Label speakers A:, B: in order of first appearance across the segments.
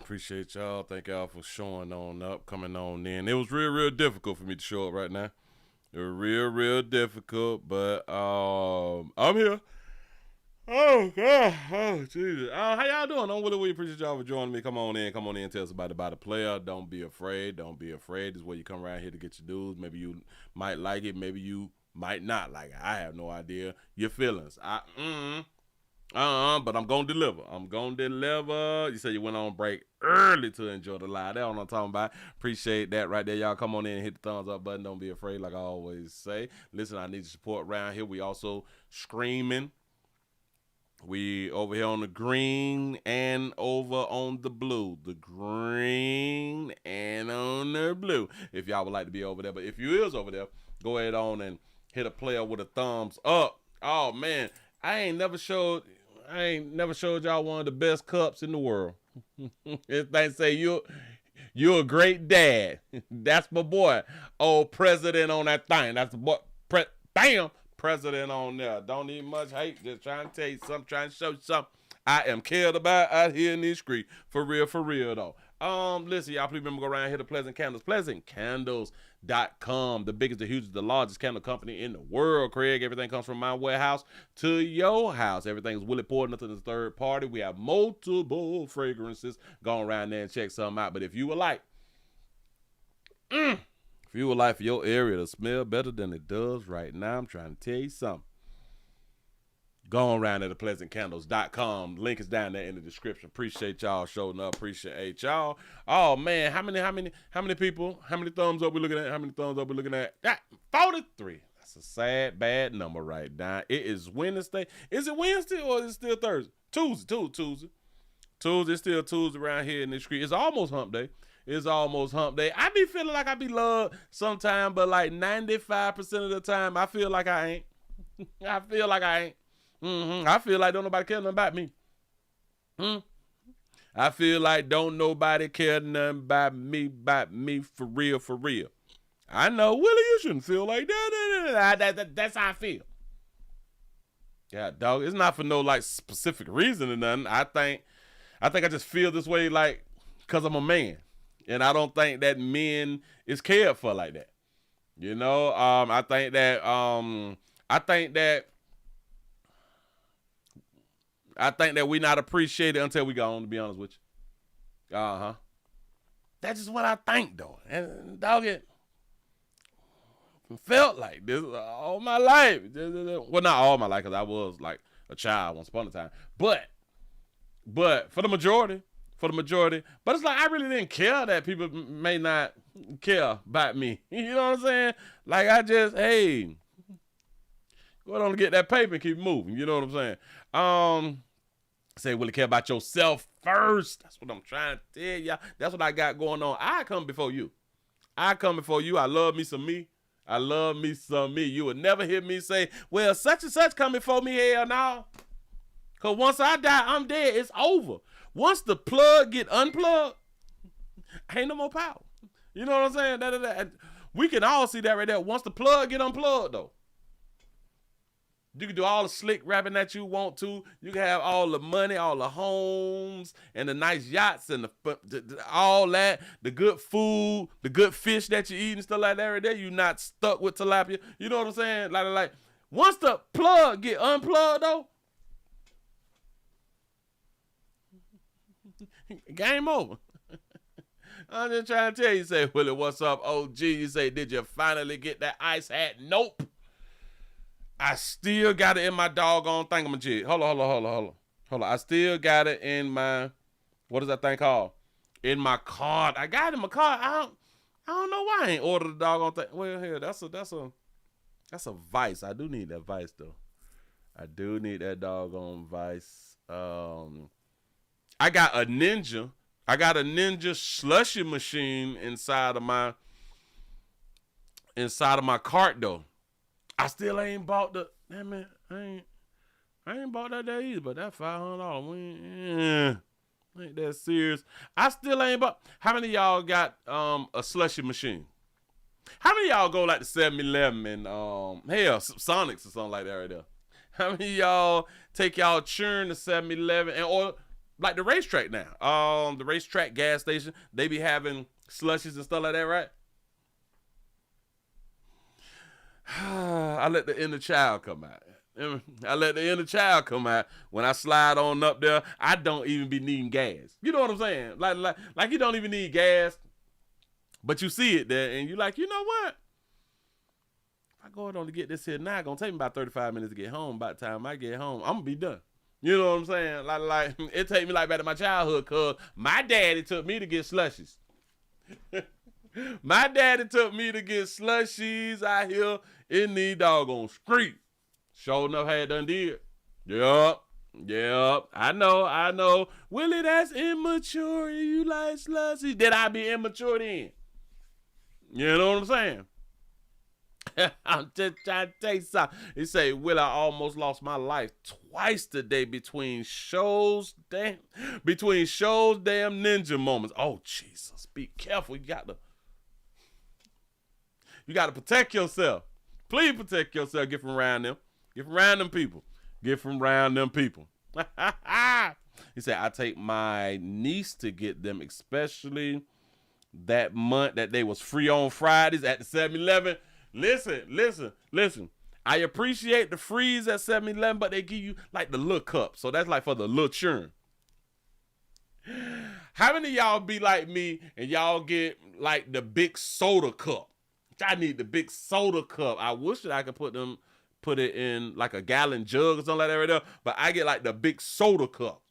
A: Appreciate y'all. Thank y'all for showing on up, coming on in. It was real difficult for me to show up right now. It was real difficult, but I'm here. Oh God, oh Jesus. How y'all doing? I'm Willie. We appreciate y'all for joining me. Come on in, tell us about the player. Don't be afraid. This is where you come around here to get your dudes. Maybe you might like it, maybe you might not like it. I have no idea. Your feelings. But I'm gonna deliver. You said you went on break early to enjoy the live. That's what I'm talking about. Appreciate that right there. Y'all come on in and hit the thumbs up button. Don't be afraid, like I always say. Listen, I need your support around here. We also screaming. We over here on the green and over on the blue. The green and on the blue. If y'all would like to be over there. But if you is over there, go ahead on and hit a player with a thumbs up. Oh man, I ain't never showed y'all one of the best cups in the world. If they say you're a great dad. That's my boy. Old president on that thing. That's the boy. Bam. President on there. Don't need much hate. Just trying to tell you something. Trying to show you something. I am cared about out here in these streets. For real though. Listen, y'all please remember go around here to Pleasant Candles. PleasantCandles.com. The biggest, the hugest, the largest candle company in the world, Craig. Everything comes from my warehouse to your house. Everything is Willie poured, nothing is third party. We have multiple fragrances. Go around there and check some out. But if you would like, for your area to smell better than it does right now, I'm trying to tell you something. Go around at thepleasantcandles.com. Link is down there in the description. Appreciate y'all showing up. Appreciate y'all. Oh man, how many people? How many thumbs up we looking at? 43. That's a sad, bad number right now. It is Wednesday. Is it Wednesday or is it still Thursday? Tuesday. Tuesday, still Tuesday around here in the street. It's almost hump day. I be feeling like I be loved sometime, but like 95% of the time, I feel like I ain't. I feel like don't nobody care nothing about me. I feel like don't nobody care nothing about me for real. I know, Willie, you shouldn't feel like that. That's how I feel. Yeah, dog, it's not for no like specific reason or nothing. I think I just feel this way like because I'm a man. And I don't think that men is cared for like that. You know, I think that we not appreciated until we go on, to be honest with you. That's just what I think, though. And dog, it felt like this all my life. Well, not all my life, because I was like a child once upon a time. But for the majority. But it's like I really didn't care that people may not care about me. You know what I'm saying? Like I just, hey, go on and get that paper and keep moving. You know what I'm saying? Say, Willie, care about yourself first. That's what I'm trying to tell y'all. That's what I got going on. I come before you. I love me some me. You would never hear me say, well, such and such come before me. Hell no. Because once I die, I'm dead. It's over. Once the plug get unplugged, ain't no more power. You know what I'm saying? We can all see that right there. Once the plug get unplugged, though, you can do all the slick rapping that you want to. You can have all the money, all the homes, and the nice yachts, and all that, the good food, the good fish that you eat and stuff like that right there. You're not stuck with tilapia. You know what I'm saying? Like once the plug get unplugged, though, game over. I'm just trying to tell you, say, Willie, what's up, OG? You say, did you finally get that ice hat? Nope. I still got it in my doggone thingamajig. Hold on. I still got it in my, what is that thing called? In my card. I got it in my card. I don't know why I ain't ordered the doggone thing. Well, here, that's a vice. I do need that vice, though. I do need that doggone vice. I got a Ninja slushy machine inside of my cart though. I still ain't bought the. Man, I ain't bought that there either. But that $500, ain't that serious. I still ain't bought. How many of y'all got a slushy machine? How many of y'all go like the 7-Eleven and Sonics or something like that right there? How many of y'all take y'all churn to 7-Eleven and order? like the racetrack now. The racetrack gas station, they be having slushies and stuff like that, right? I let the inner child come out. I let the inner child come out. When I slide on up there, I don't even be needing gas. You know what I'm saying? Like you don't even need gas, but you see it there, and you like, you know what? If I go on to get this here now, it's gonna take me about 35 minutes to get home. By the time I get home, I'm gonna be done. You know what I'm saying? Like it take me like back to my childhood, cause my daddy took me to get slushies. My daddy took me to get slushies out here in the doggone street. Sure enough, had done did. Yup. I know. Willie, that's immature. You like slushies. Did I be immature then? You know what I'm saying? I'm just trying to tell you something. He say, Willie, I almost lost my life twice today between shows, damn ninja moments. Oh, Jesus. Be careful. You got to protect yourself. Please protect yourself. Get from around them. Get from around them people. He said, I take my niece to get them, especially that month that they was free on Fridays at the 7-Eleven. Listen. I appreciate the freeze at 7-Eleven, but they give you like the little cup. So that's like for the little churn. How many of y'all be like me and y'all get like the big soda cup? I need the big soda cup. I wish that I could put it in like a gallon jug or something like that right there. But I get like the big soda cup.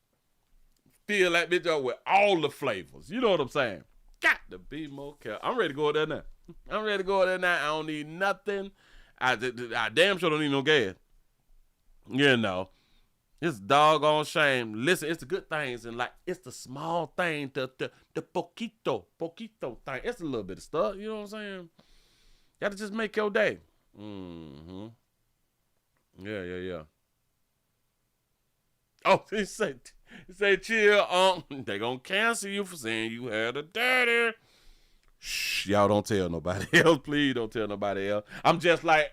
A: Fill that bitch up with all the flavors. You know what I'm saying? Got to be more careful. I'm ready to go there now. I don't need nothing. I damn sure don't need no gas. You know. It's doggone shame. Listen, it's the good things and like it's the small thing, the poquito thing. It's a little bit of stuff. You know what I'm saying? Gotta just make your day. Mm-hmm. Yeah. Oh, he say, chill, they gonna cancel you for saying you had a daddy. Shh, y'all don't tell nobody else. Please don't tell nobody else. I'm just like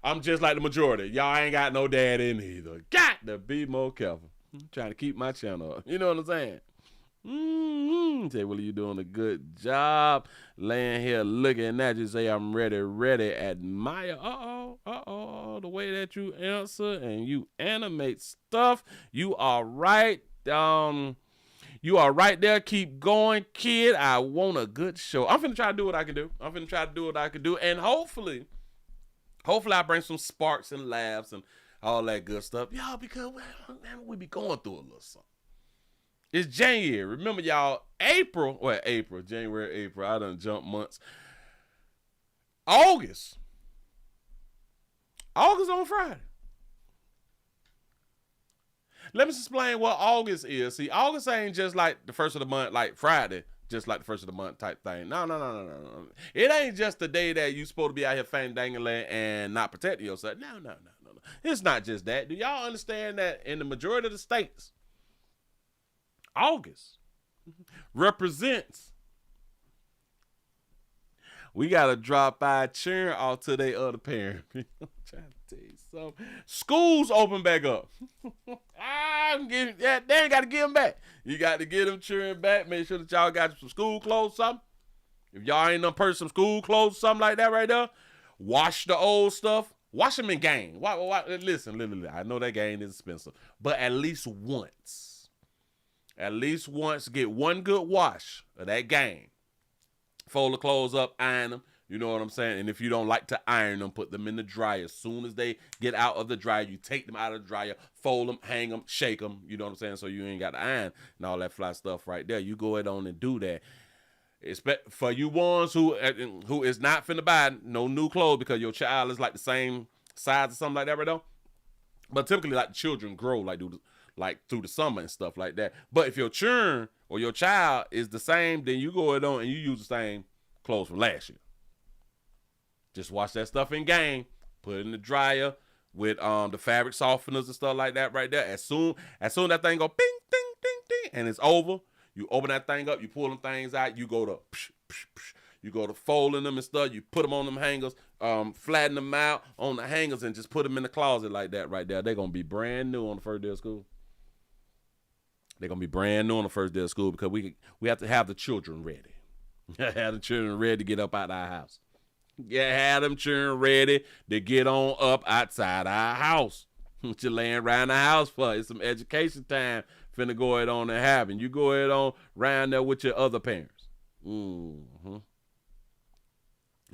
A: the majority. Y'all ain't got no daddy neither. Got to be more careful. I'm trying to keep my channel up. You know what I'm saying? Say, Willie, you doing a good job. Laying here looking at you, say I'm ready, admire. The way that you answer and you animate stuff. You are right. You are right there. Keep going, kid. I want a good show. I'm finna try to do what I can do. And hopefully I bring some sparks and laughs and all that good stuff. Y'all, because we be going through a little something. It's January. Remember, y'all, January, April. I done jumped months. August on Friday. Let me explain what August is. See, August ain't just like the first of the month, like Friday, just like the first of the month type thing. No. It ain't just the day that you supposed to be out here fang-dangling and not protecting yourself. No. It's not just that. Do y'all understand that in the majority of the states, August represents we got to drop our children off to their other parent. I'm trying to tell you something. Schools open back up. They ain't got to give them back. You got to get them children back. Make sure that y'all got some school clothes, something. If y'all ain't done purchase some school clothes, something like that right there, wash the old stuff. Wash them in game. Listen, I know that game is expensive, but at least once, get one good wash of that game. Fold the clothes up, iron them. You know what I'm saying? And if you don't like to iron them, put them in the dryer. As soon as they get out of the dryer, you take them out of the dryer, fold them, hang them, shake them. You know what I'm saying? So you ain't got to iron and all that fly stuff right there. You go ahead on and do that. For you ones who is not finna buy no new clothes because your child is like the same size or something like that right now. But typically, like, the children grow through the summer and stuff like that. But if your children or your child is the same, then you go ahead on and you use the same clothes from last year. Just wash that stuff in game, put it in the dryer with the fabric softeners and stuff like that right there. As soon that thing go bing, ding, ding, ding, and it's over, you open that thing up, you pull them things out, you go to psh, psh, psh, you go to folding them and stuff, you put them on them hangers, flatten them out on the hangers and just put them in the closet like that right there. They're going to be brand new on the first day of school. They're going to be brand new on the first day of school because we have to have the children ready. Have the children ready to get up out of our house. Have them children ready to get on up outside our house. What you laying around the house for? It's some education time finna go ahead on and happen. You go ahead on around there with your other parents. You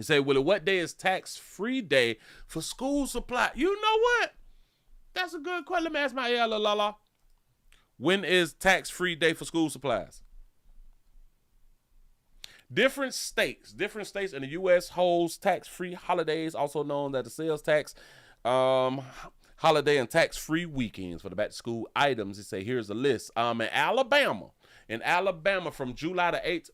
A: say, Willie, what day is tax-free day for school supply? You know what? That's a good question. Let me ask my Lala. When is tax-free day for school supplies? Different states in the U.S. holds tax-free holidays, also known as the sales tax holiday and tax-free weekends for the back-to-school items. They say here's a list. In Alabama from July the 8th.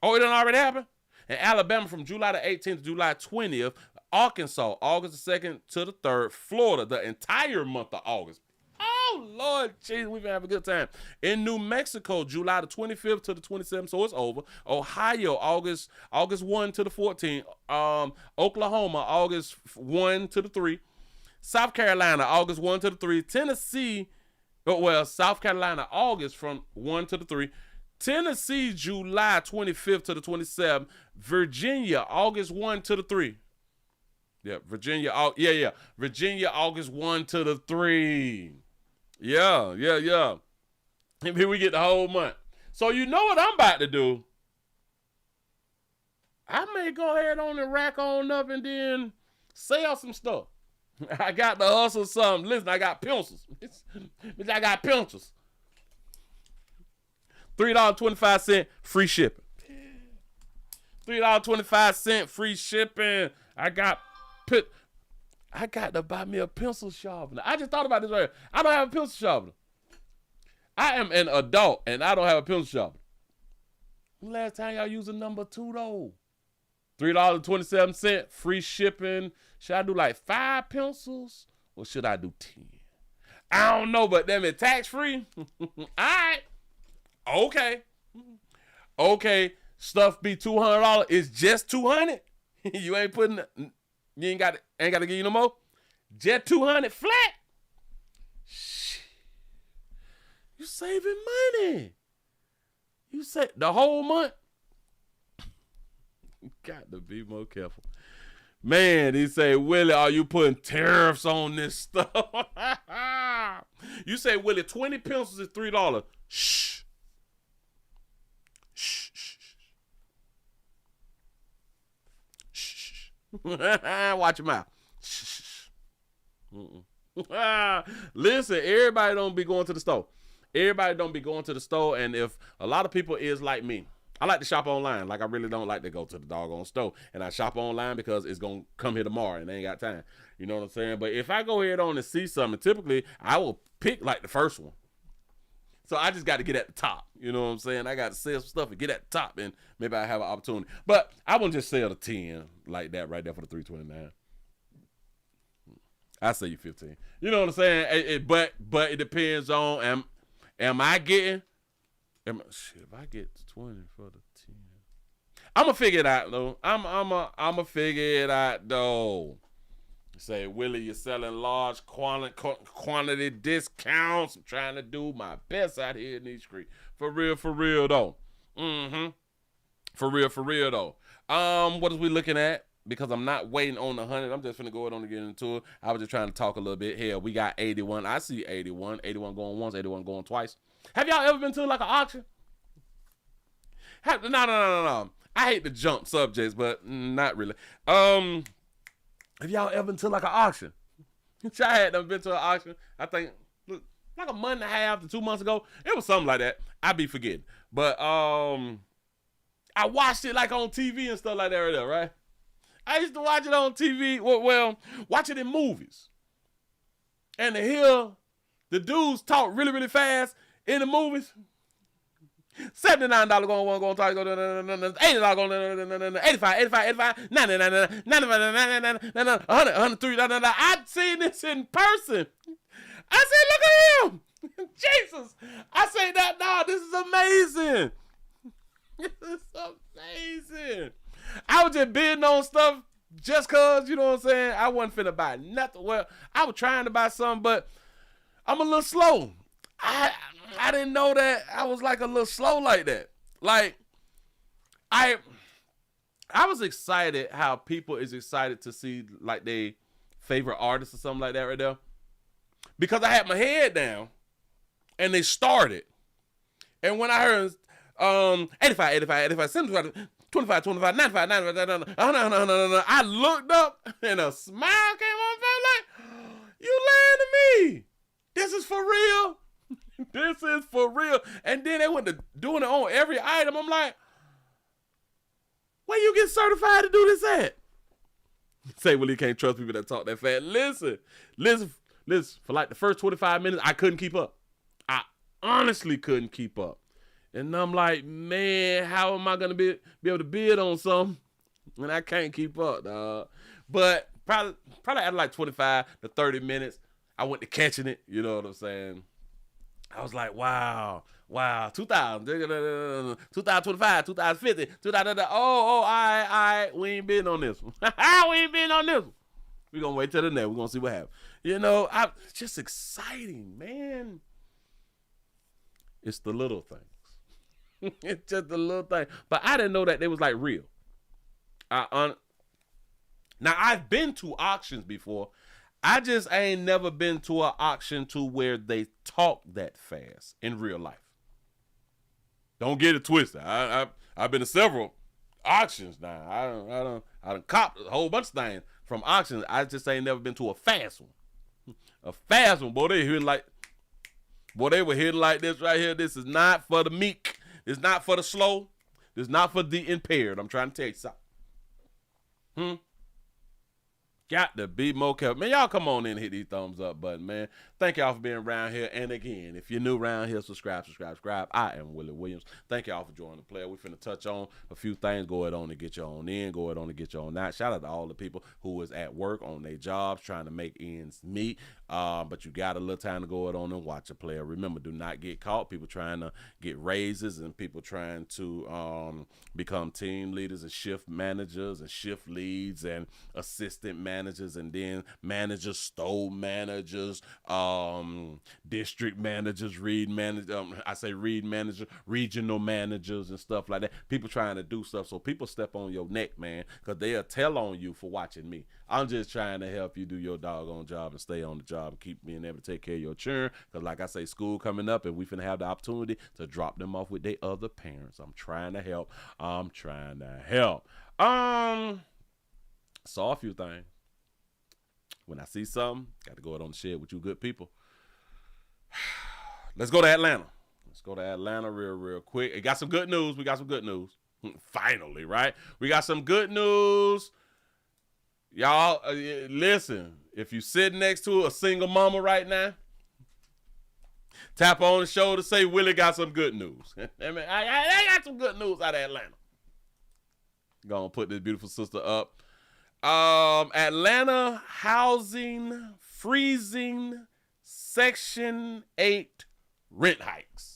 A: Oh, it done already happened? In Alabama from July the 18th to July 20th. Arkansas, August the 2nd to the 3rd. Florida, the entire month of August. Oh, Lord, jeez, we've been having a good time. In New Mexico, July the 25th to the 27th, so it's over. Ohio, August 1 to the 14th. Oklahoma, August 1 to the 3. South Carolina, August 1 to the 3. Tennessee, South Carolina, August from 1 to the 3. Tennessee, July 25th to the 27th. Virginia, August 1 to the 3. Yeah, Virginia, Virginia, August 1 to the 3. Yeah. And here we get the whole month. So you know what I'm about to do? I may go ahead on and rack on up and then sell some stuff. I got to hustle something. Listen, I got pencils. I got pencils. $3.25 free shipping. $3.25 free shipping. I got to buy me a pencil sharpener. I just thought about this right here. I don't have a pencil sharpener. I am an adult and I don't have a pencil sharpener. Last time y'all used a number 2 though. $3.27 free shipping. Should I do like 5 pencils or should I do 10? I don't know, but them is tax free. All right. Okay. Stuff be $200. It's just $200. You ain't putting. You ain't got to give you no more. Just $200 flat. Shh. You saving money. You say the whole month. You got to be more careful. Man, he say, Willie, are you putting tariffs on this stuff? You say, Willie, 20 pencils is $3. Shh. Shh. Shh. Watch your mouth. Shh. Listen, everybody don't be going to the store. And if a lot of people is like me, I like to shop online. Like I really don't like to go to the doggone store. And I shop online because it's going to come here tomorrow and I ain't got time. You know what I'm saying? But if I go ahead on and see something, typically I will pick like the first one. So I just got to get at the top. You know what I'm saying? I got to sell some stuff and get at the top and maybe I have an opportunity. But I wouldn't just sell the 10 like that right there for the $3.29. I say you 15. You know what I'm saying? But it depends on am I getting if I get 20 for the 10. I'm going to figure it out though. I'm going to figure it out though. Say, Willie, you're selling large quantity discounts. I'm trying to do my best out here in these streets. For real though. For real though. What is we looking at? Because I'm not waiting on the 100. I'm just finna go ahead on and get into it. I was just trying to talk a little bit. Here, we got 81. I see 81. 81 going once, 81 going twice. Have y'all ever been to like an auction? No. I hate to jump subjects, but not really. Have y'all ever been to like an auction? I had been to an auction. I think like a month and a half to 2 months ago. It was something like that. I be forgetting. But I watched it like on TV and stuff like that right there, right? I used to watch it on TV. Well, watch it in movies. And to hear the dudes talk really, really fast in the movies. $79 going one, going twice, going $80 going 85, 99, 100, 103. I've seen this in person. I said, look at him. Jesus. I say that now. This is amazing. This is amazing. I was just bidding on stuff just cause, you know what I'm saying? I wasn't finna buy nothing. Well, I was trying to buy something, but I'm a little slow. I didn't know that I was like a little slow like that. Like I was excited how people is excited to see like they favorite artist or something like that right there. Because I had my head down and they started. And when I heard 85, 75, 25, 95, 95, 95, I looked up and a smile came on my face like, you lying to me. This is for real. This is for real. And then they went to doing it on every item. I'm like, where you get certified to do this at? Say, Willie, can't trust people that talk that fast. Listen. For like the first 25 minutes, I couldn't keep up. I honestly couldn't keep up. And I'm like, man, how am I going to be able to bid on something when I can't keep up, dog? But probably after like 25 to 30 minutes, I went to catching it. You know what I'm saying? I was like, wow, 2000, 2025, 2050, 2000. All right, we ain't been on this one. We ain't been on this one. We're going to wait till the next. We're going to see what happens. You know, it's just exciting, man. It's the little things. It's just the little thing. But I didn't know that they was like real. Now, I've been to auctions before. I just ain't never been to an auction to where they talk that fast in real life. Don't get it twisted. I've been to several auctions now. I done copped a whole bunch of things from auctions. I just ain't never been to a fast one. A fast one, boy. They were hitting like this right here. This is not for the meek. It's not for the slow. It's not for the impaired. I'm trying to tell you something. Got to be more careful. Man, y'all come on in and hit these thumbs up button, man. Thank y'all for being around here. And again, if you're new around here, subscribe. I am Willie Williams. Thank y'all for joining the player. We're finna touch on a few things. Go ahead on and get you on in. Go ahead on and get you on out. Shout out to all the people who was at work on their jobs trying to make ends meet. But you got a little time to go ahead on and watch a player. Remember, do not get caught. People trying to get raises and people trying to become team leaders and shift managers and shift leads and assistant managers and then managers, store managers, district managers, regional managers and stuff like that. People trying to do stuff. So people step on your neck, man, because they'll tell on you for watching me. I'm just trying to help you do your doggone job and stay on the job and keep being able to take care of your children. Because like I say, school coming up and we finna have the opportunity to drop them off with their other parents. I'm trying to help. Saw a few things. When I see something, got to go out on the shed with you good people. Let's go to Atlanta. Real quick. We got some good news. Finally, right? We got some good news. Y'all, listen. If you sitting next to a single mama right now, tap on the shoulder, say, Willie got some good news. I got some good news out of Atlanta. Gonna put this beautiful sister up. Atlanta housing freezing Section 8 rent hikes.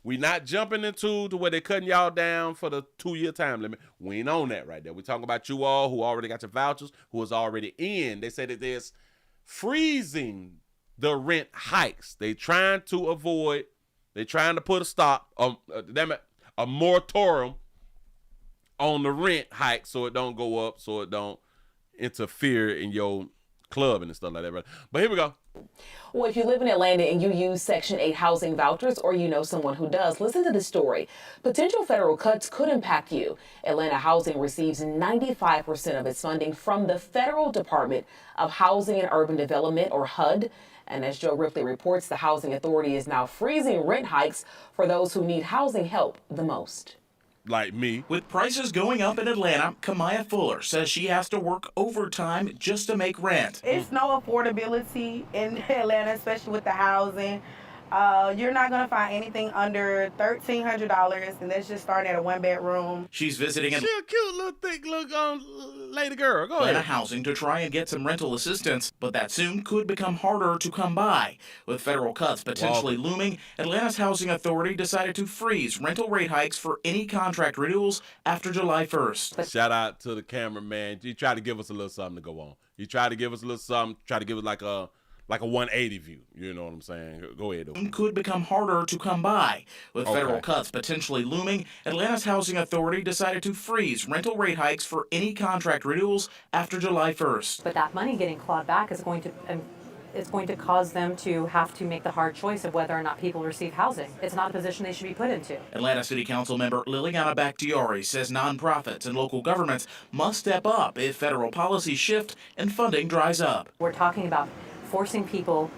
A: We not jumping into where they cutting y'all down for the 2-year time limit. We ain't on that right there. We talking about you all who already got your vouchers, who is already in. They say that there's freezing the rent hikes. They trying to put a stop, a moratorium on the rent hike so it don't go up, so it don't interfere in your club and stuff like that. But here we go.
B: Well, if you live in Atlanta and you use Section 8 housing vouchers or you know someone who does, listen to this story. Potential federal cuts could impact you. Atlanta Housing receives 95% of its funding from the Federal Department of Housing and Urban Development, or HUD. And as Joe Ripley reports, the Housing Authority is now freezing rent hikes for those who need housing help the most.
A: Like me.
C: With prices going up in Atlanta, Kamaya Fuller says she has to work overtime just to make rent.
D: It's no affordability in Atlanta, especially with the housing. You're not going to find anything under $1,300, and that's just starting at a 1-bedroom.
C: She's visiting
A: She's a cute little thick lady girl. Go
C: Atlanta
A: ahead.
C: Housing to try and get some rental assistance, but that soon could become harder to come by. With federal cuts potentially looming, Atlanta's Housing Authority decided to freeze rental rate hikes for any contract renewals after July 1st.
A: Shout out to the cameraman. He tried to give us a little something to go on. He tried to give us a little something, try to give us like like a 180 view. You know what I'm saying? Go ahead. Though.
C: Could become harder to come by. With federal
A: Okay.
C: cuts potentially looming, Atlanta's housing authority decided to freeze rental rate hikes for any contract renewals after July 1st.
E: But that money getting clawed back is going to cause them to have to make the hard choice of whether or not people receive housing. It's not a position they should be put into.
C: Atlanta City Council member Liliana Bakhtiari says nonprofits and local governments must step up if federal policies shift and funding dries up.
E: We're talking about forcing people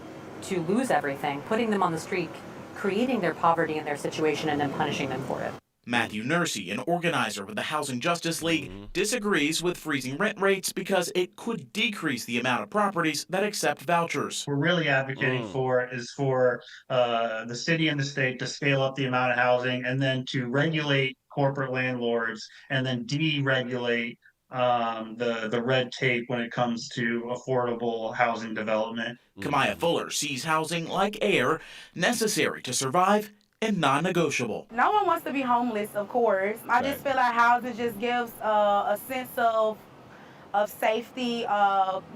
E: to lose everything, putting them on the street, creating their poverty in their situation, and then punishing them for it.
C: Matthew Nursey, an organizer with the Housing Justice League, disagrees with freezing rent rates because it could decrease the amount of properties that accept vouchers.
F: We're really advocating for the city and the state to scale up the amount of housing and then to regulate corporate landlords and then deregulate the red tape when it comes to affordable housing development.
C: Kamaya Fuller sees housing like air, necessary to survive and non-negotiable.
D: No one wants to be homeless, of course. I just feel like housing just gives a sense of safety.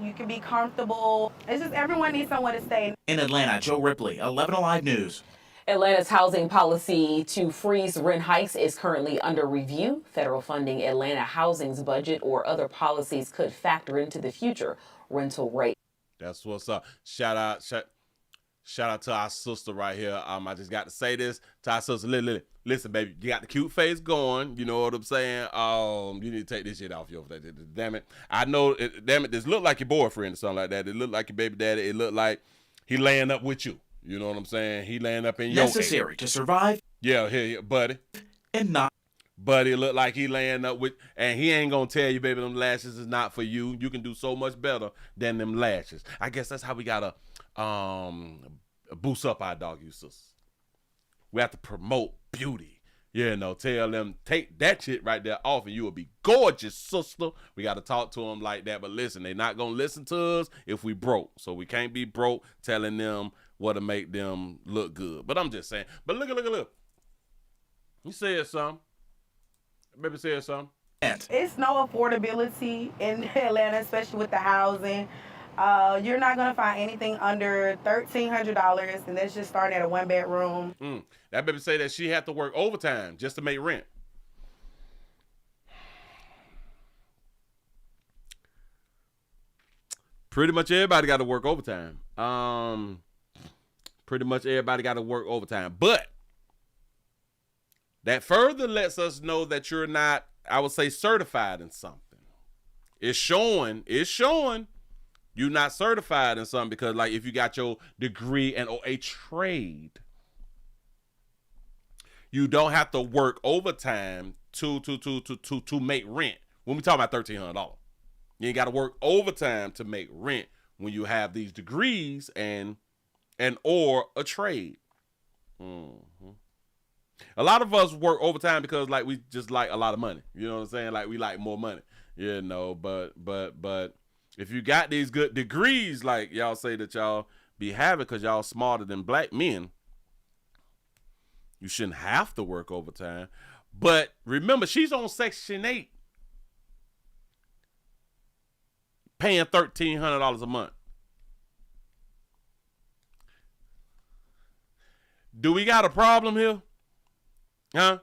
D: You can be comfortable. It's just everyone needs somewhere to stay.
C: In Atlanta, Joe Ripley, 11 Alive News.
B: Atlanta's housing policy to freeze rent hikes is currently under review. Federal funding Atlanta housing's budget or other policies could factor into the future rental rate.
A: That's what's up. Shout out to our sister right here. I just got to say this to our sister. Listen, baby, you got the cute face going. You know what I'm saying? You need to take this shit off your face. Damn it. I know, damn it, this look like your boyfriend or something like that. It look like your baby daddy. It look like he laying up with you. You know what I'm saying? He laying up in your
C: Necessary to survive.
A: Yeah, here, buddy.
C: And not.
A: Buddy, it look like he laying up with, and he ain't gonna tell you, baby, them lashes is not for you. You can do so much better than them lashes. I guess that's how we gotta boost up our dog uses. We have to promote beauty. You know, tell them, take that shit right there off and you will be gorgeous, sister. We got to talk to them like that. But listen, they not going to listen to us if we broke. So we can't be broke telling them what to make them look good. But I'm just saying. But look. You said something. Baby said something.
D: It's no affordability in Atlanta, especially with the housing. You're not going to find anything under $1,300, and that's just starting at a one-bedroom.
A: That baby say that she had to work overtime just to make rent. Pretty much everybody got to work overtime. But that further lets us know that you're not, I would say, certified in something. It's showing you're not certified in something, because like if you got your degree and or a trade, you don't have to work overtime to make rent. When we talk about $1,300, you ain't got to work overtime to make rent when you have these degrees and or a trade. A lot of us work overtime because like we just like a lot of money. You know what I'm saying? Like we like more money. You know, but if you got these good degrees, like y'all say that y'all be having because y'all smarter than black men, you shouldn't have to work overtime. But remember, she's on Section 8, paying $1,300 a month. Do we got a problem here? Huh?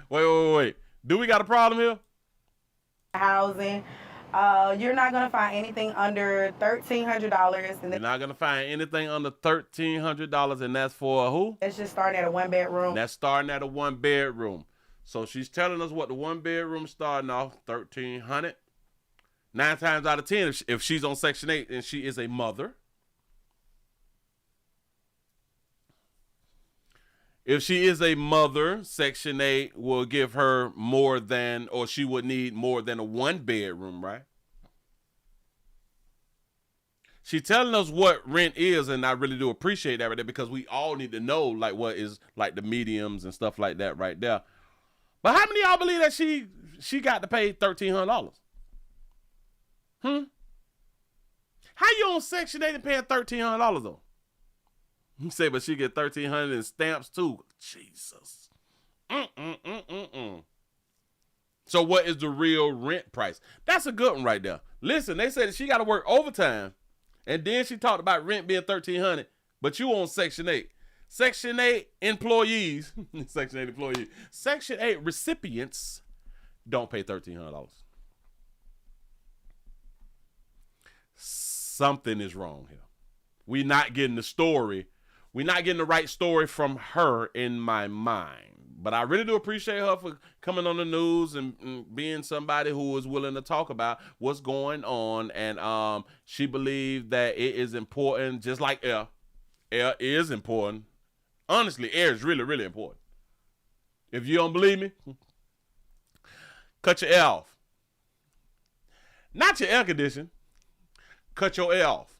A: Wait. Do we got a problem here?
D: Housing. You're not going to find anything under $1,300.
A: You're not going to find anything under $1,300, and that's for who?
D: It's just starting at a one-bedroom.
A: That's starting at a one-bedroom. So she's telling us what the one-bedroom starting off, $1,300. 9 times out of 10, if she's on Section 8 and she is a mother, if she is a mother, Section 8 will give her more than, or she would need more than a one-bedroom, right? She's telling us what rent is, and I really do appreciate that right there, because we all need to know like what is like the mediums and stuff like that right there. But how many of y'all believe that she got to pay $1,300? How you on Section 8 and paying $1,300 though? You say, but she get $1,300 in stamps too. Jesus. So what is the real rent price? That's a good one right there. Listen, they said that she got to work overtime And then she talked about rent being $1,300, but you on Section 8. Section 8 employees, Section 8 employees, Section 8 recipients don't pay $1,300. Something is wrong here. We're not getting the story. We're not getting the right story from her in my mind. But I really do appreciate her for coming on the news and being somebody who is willing to talk about what's going on. And she believed that it is important, just like air. Air is important. Honestly, air is really, really important. If you don't believe me, cut your air off. Not your air condition. Cut your air off.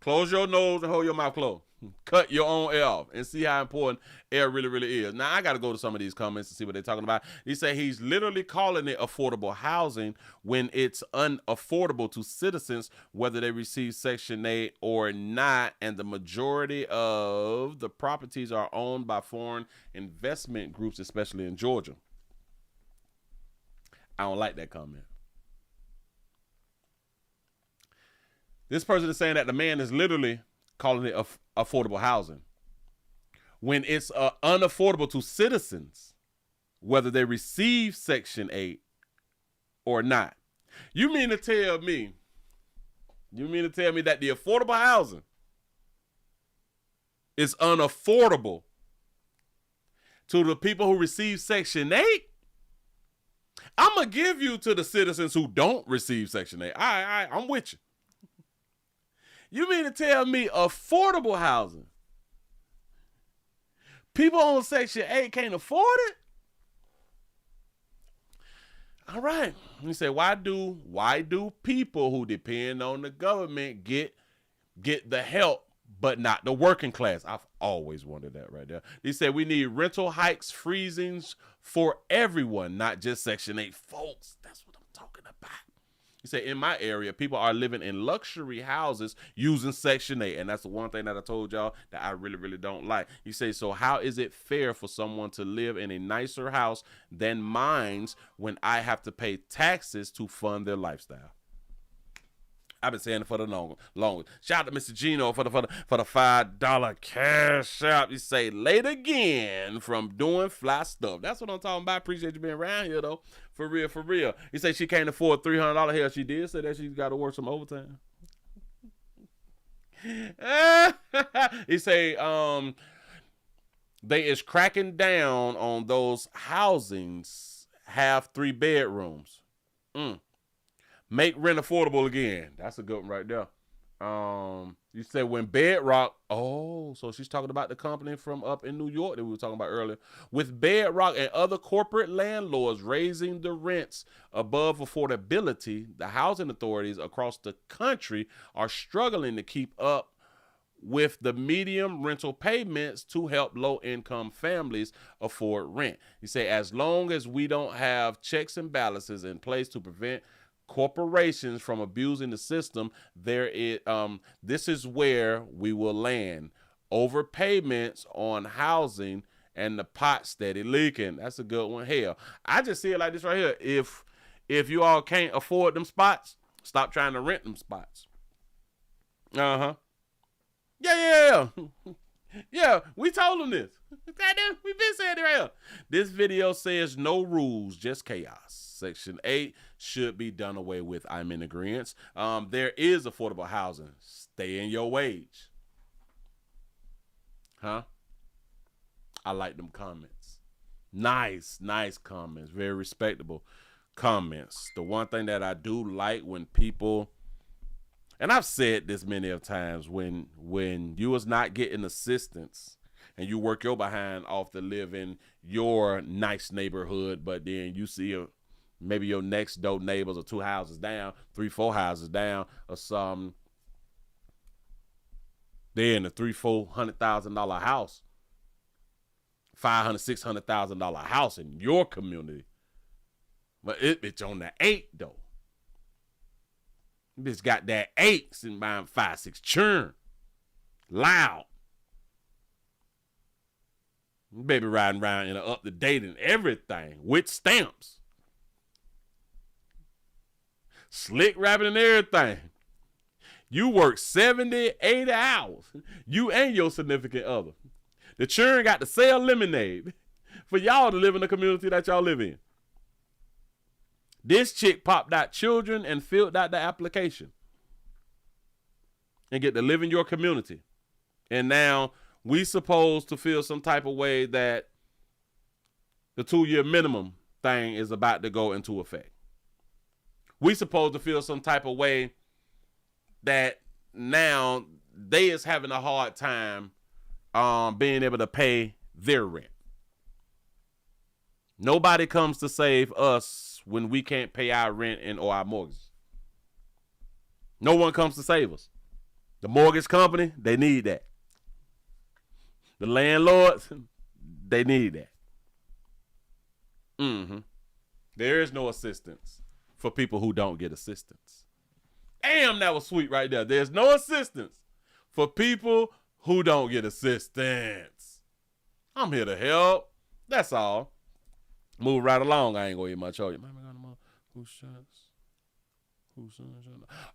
A: Close your nose and hold your mouth closed. Cut your own air off and see how important air really, really is. Now, I got to go to some of these comments to see what they're talking about. He say he's literally calling it affordable housing when it's unaffordable to citizens, whether they receive Section 8 or not. And the majority of the properties are owned by foreign investment groups, especially in Georgia. I don't like that comment. This person is saying that the man is literally calling it affordable housing when it's unaffordable to citizens, whether they receive Section 8 or not. You mean to tell me that the affordable housing is unaffordable to the people who receive Section 8? I'm going to give you to the citizens who don't receive Section 8. I'm with you. You mean to tell me affordable housing? People on Section 8 can't afford it? All right. You say, why do people who depend on the government get the help, but not the working class? I've always wondered that right there. They said we need rental hikes, freezings for everyone, not just Section 8 folks. That's what I'm talking about. He said, in my area, people are living in luxury houses using Section 8. And that's the one thing that I told y'all that I really, really don't like. He says, so how is it fair for someone to live in a nicer house than mine's when I have to pay taxes to fund their lifestyle? I've been saying it for the longest. Shout out to Mr. Gino for the $5 cash out. You say late again from doing fly stuff. That's what I'm talking about. Appreciate you being around here though. For real, for real. He said she can't afford $300. Hell, she did say that she's got to work some overtime. He say they is cracking down on those housings have 3 bedrooms. Make rent affordable again. That's a good one right there. You said when Bedrock, so she's talking about the company from up in New York that we were talking about earlier. With Bedrock and other corporate landlords raising the rents above affordability, the housing authorities across the country are struggling to keep up with the medium rental payments to help low-income families afford rent. You say as long as we don't have checks and balances in place to prevent corporations from abusing the system, this is where we will land. Overpayments on housing and the pot steady leaking. That's a good one. Hell, I just see it like this right here. If you all can't afford them spots, stop trying to rent them spots. Yeah. Yeah, we told them this. We've been saying it right here. This video says no rules, just chaos. Section 8 should be done away with. I'm in agreement. There is affordable housing. Stay in your wage. Huh? I like them comments. Nice comments. Very respectable comments. The one thing that I do like when people, and I've said this many of times, when you was not getting assistance and you work your behind off to live in your nice neighborhood, but then you see maybe your next door neighbors are 2 houses down, 3-4 houses down, or something. They're in a $300,000-$400,000 house, $500,000-$600,000 house in your community, but it's on the 8 though. Bitch got that 8 sitting behind 5-6 churn, loud. Baby riding around in an up to date and everything with stamps. Slick rapping and everything. You work 70, 80 hours. You and your significant other. The children got to sell lemonade for y'all to live in the community that y'all live in. This chick popped out children and filled out the application and get to live in your community. And now we supposed to feel some type of way that the 2-year minimum thing is about to go into effect. We supposed to feel some type of way that now they is having a hard time being able to pay their rent. Nobody comes to save us when we can't pay our rent and or our mortgage. No one comes to save us. The mortgage company, they need that. The landlords, they need that. There is no assistance for people who don't get assistance. Damn, that was sweet right there. There's no assistance for people who don't get assistance. I'm here to help. That's all. Move right along. I ain't gonna eat much of you.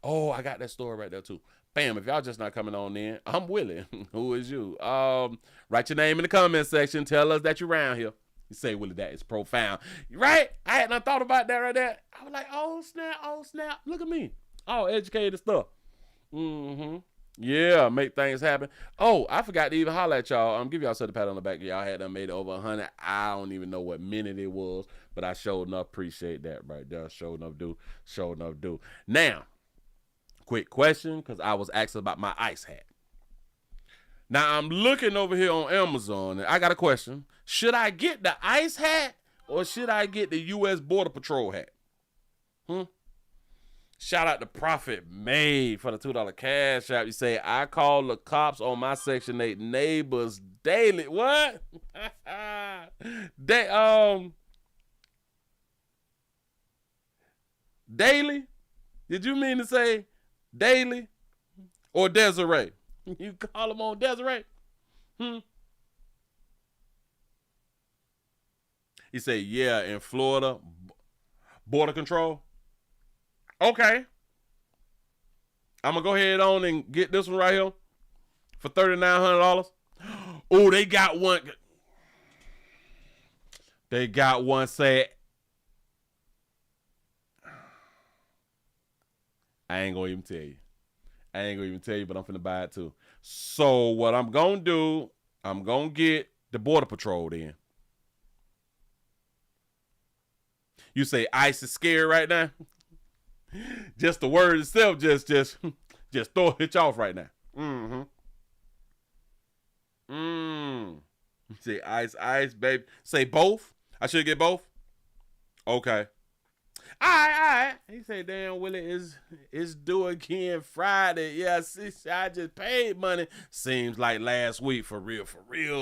A: Oh, I got that story right there too. Bam, if y'all just not coming on in, I'm Willie. Who is you? Write your name in the comment section. Tell us that you're around here. You say, Willie, that is profound. Right? I hadn't thought about that right there. I was like, oh, snap. Look at me. All educated stuff. Yeah, make things happen. Oh, I forgot to even holler at y'all. Give y'all a pat on the back. Y'all had done made it over 100. I don't even know what minute it was, but I sure enough appreciate that right there. Sure enough do. Now, quick question, because I was asked about my ice hat. Now, I'm looking over here on Amazon, and I got a question. Should I get the ice hat, or should I get the U.S. Border Patrol hat? Shout out to Profit Made for the $2 cash app. You say, I call the cops on my Section 8 neighbors daily. What? Daily? Did you mean to say daily or Desiree? You call them on Desiree? He said, yeah, in Florida, border control. Okay. I'm going to go ahead on and get this one right here for $3,900. Oh, they got one. They got one say, I ain't going to even tell you. But I'm finna buy it too. So what I'm going to do, I'm going to get the Border Patrol then. You say ICE is scared right now? Just the word itself, just throw it off right now. Say ice, baby. Say both. I should get both. Okay. All right. He said, damn, Willie, is due again Friday. Yeah, see, I just paid money. Seems like last week, for real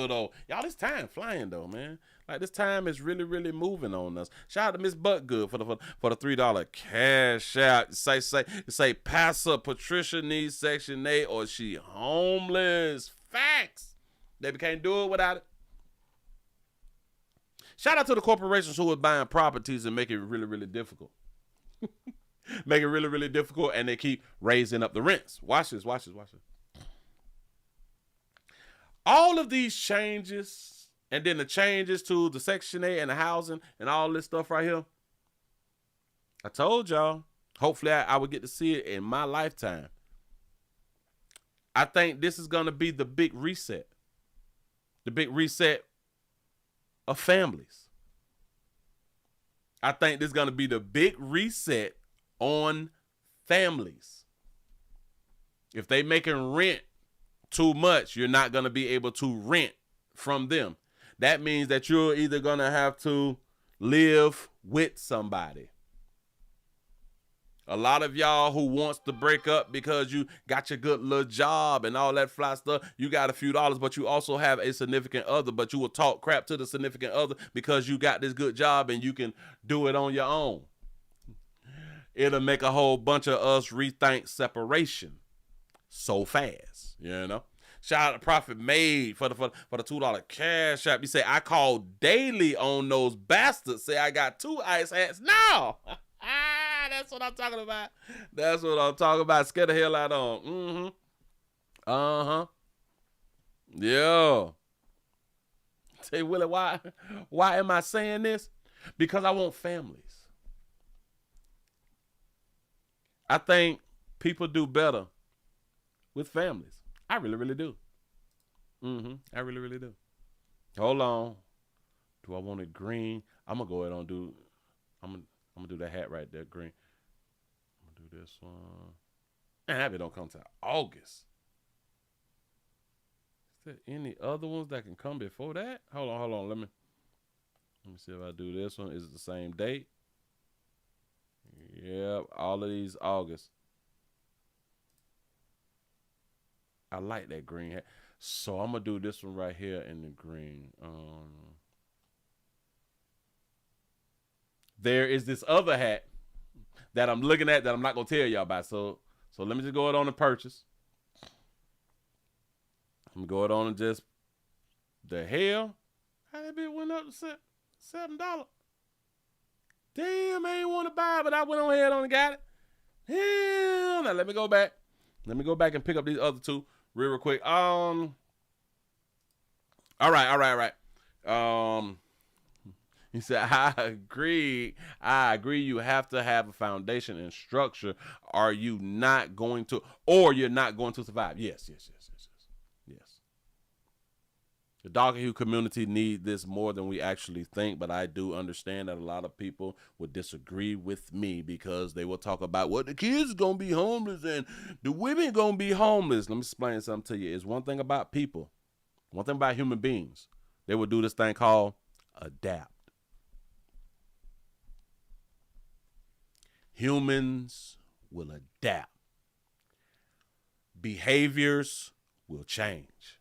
A: though. Y'all, this time flying though, man. Like, this time is really, really moving on us. Shout out to Miss Buttgood for the $3 cash out. Say, Pastor Patricia needs Section 8 or she homeless. Facts. They can't do it without it. Shout out to the corporations who are buying properties and make it really, really difficult. Make it really, really difficult, and they keep raising up the rents. Watch this. All of these changes, and then the changes to the Section 8 and the housing and all this stuff right here. I told y'all, hopefully I would get to see it in my lifetime. I think this is going to be the big reset. The big reset of families. I think this is going to be the big reset on families. If they making rent too much, you're not going to be able to rent from them. That means that you're either going to have to live with somebody. A lot of y'all who wants to break up because you got your good little job and all that fly stuff, you got a few dollars, but you also have a significant other, but you will talk crap to the significant other because you got this good job and you can do it on your own. It'll make a whole bunch of us rethink separation so fast, you know? Shout out to Profit Made for the $2 cash app. You say, I call daily on those bastards. Say I got 2 ice hats. No. That's what I'm talking about. That's what I'm talking about. Scare the hell out of them. Mm-hmm. Uh-huh. Yeah. Say, Willie, why am I saying this? Because I want families. I think people do better with families. I really, really do. I really, really do. Hold on. Do I want it green? I'm gonna go ahead and do. I'm gonna do that hat right there, green. I'm gonna do this one. And that don't come to August. Is there any other ones that can come before that? Hold on. Let me see if I do this one. Is it the same date? Yep, all of these August. I like that green hat. So I'm gonna do this one right here in the green. There is this other hat that I'm looking at that I'm not gonna tell y'all about. So let me just go it on and purchase. I'm gonna go it on and just the hell. How that bit went up to $7? Damn, I ain't want to buy it, but I went on ahead and got it. Hell, now let me go back. Let me go back and pick up these other two real quick. All right. He said, I agree. You have to have a foundation and structure. Are you not going to, or you're not going to survive? Yes. The Doggahue community need this more than we actually think, but I do understand that a lot of people would disagree with me because they will talk about, well, the kids gonna be homeless and the women gonna be homeless. Let me explain something to you. It's one thing about people, one thing about human beings. They will do this thing called adapt. Humans will adapt. Behaviors will change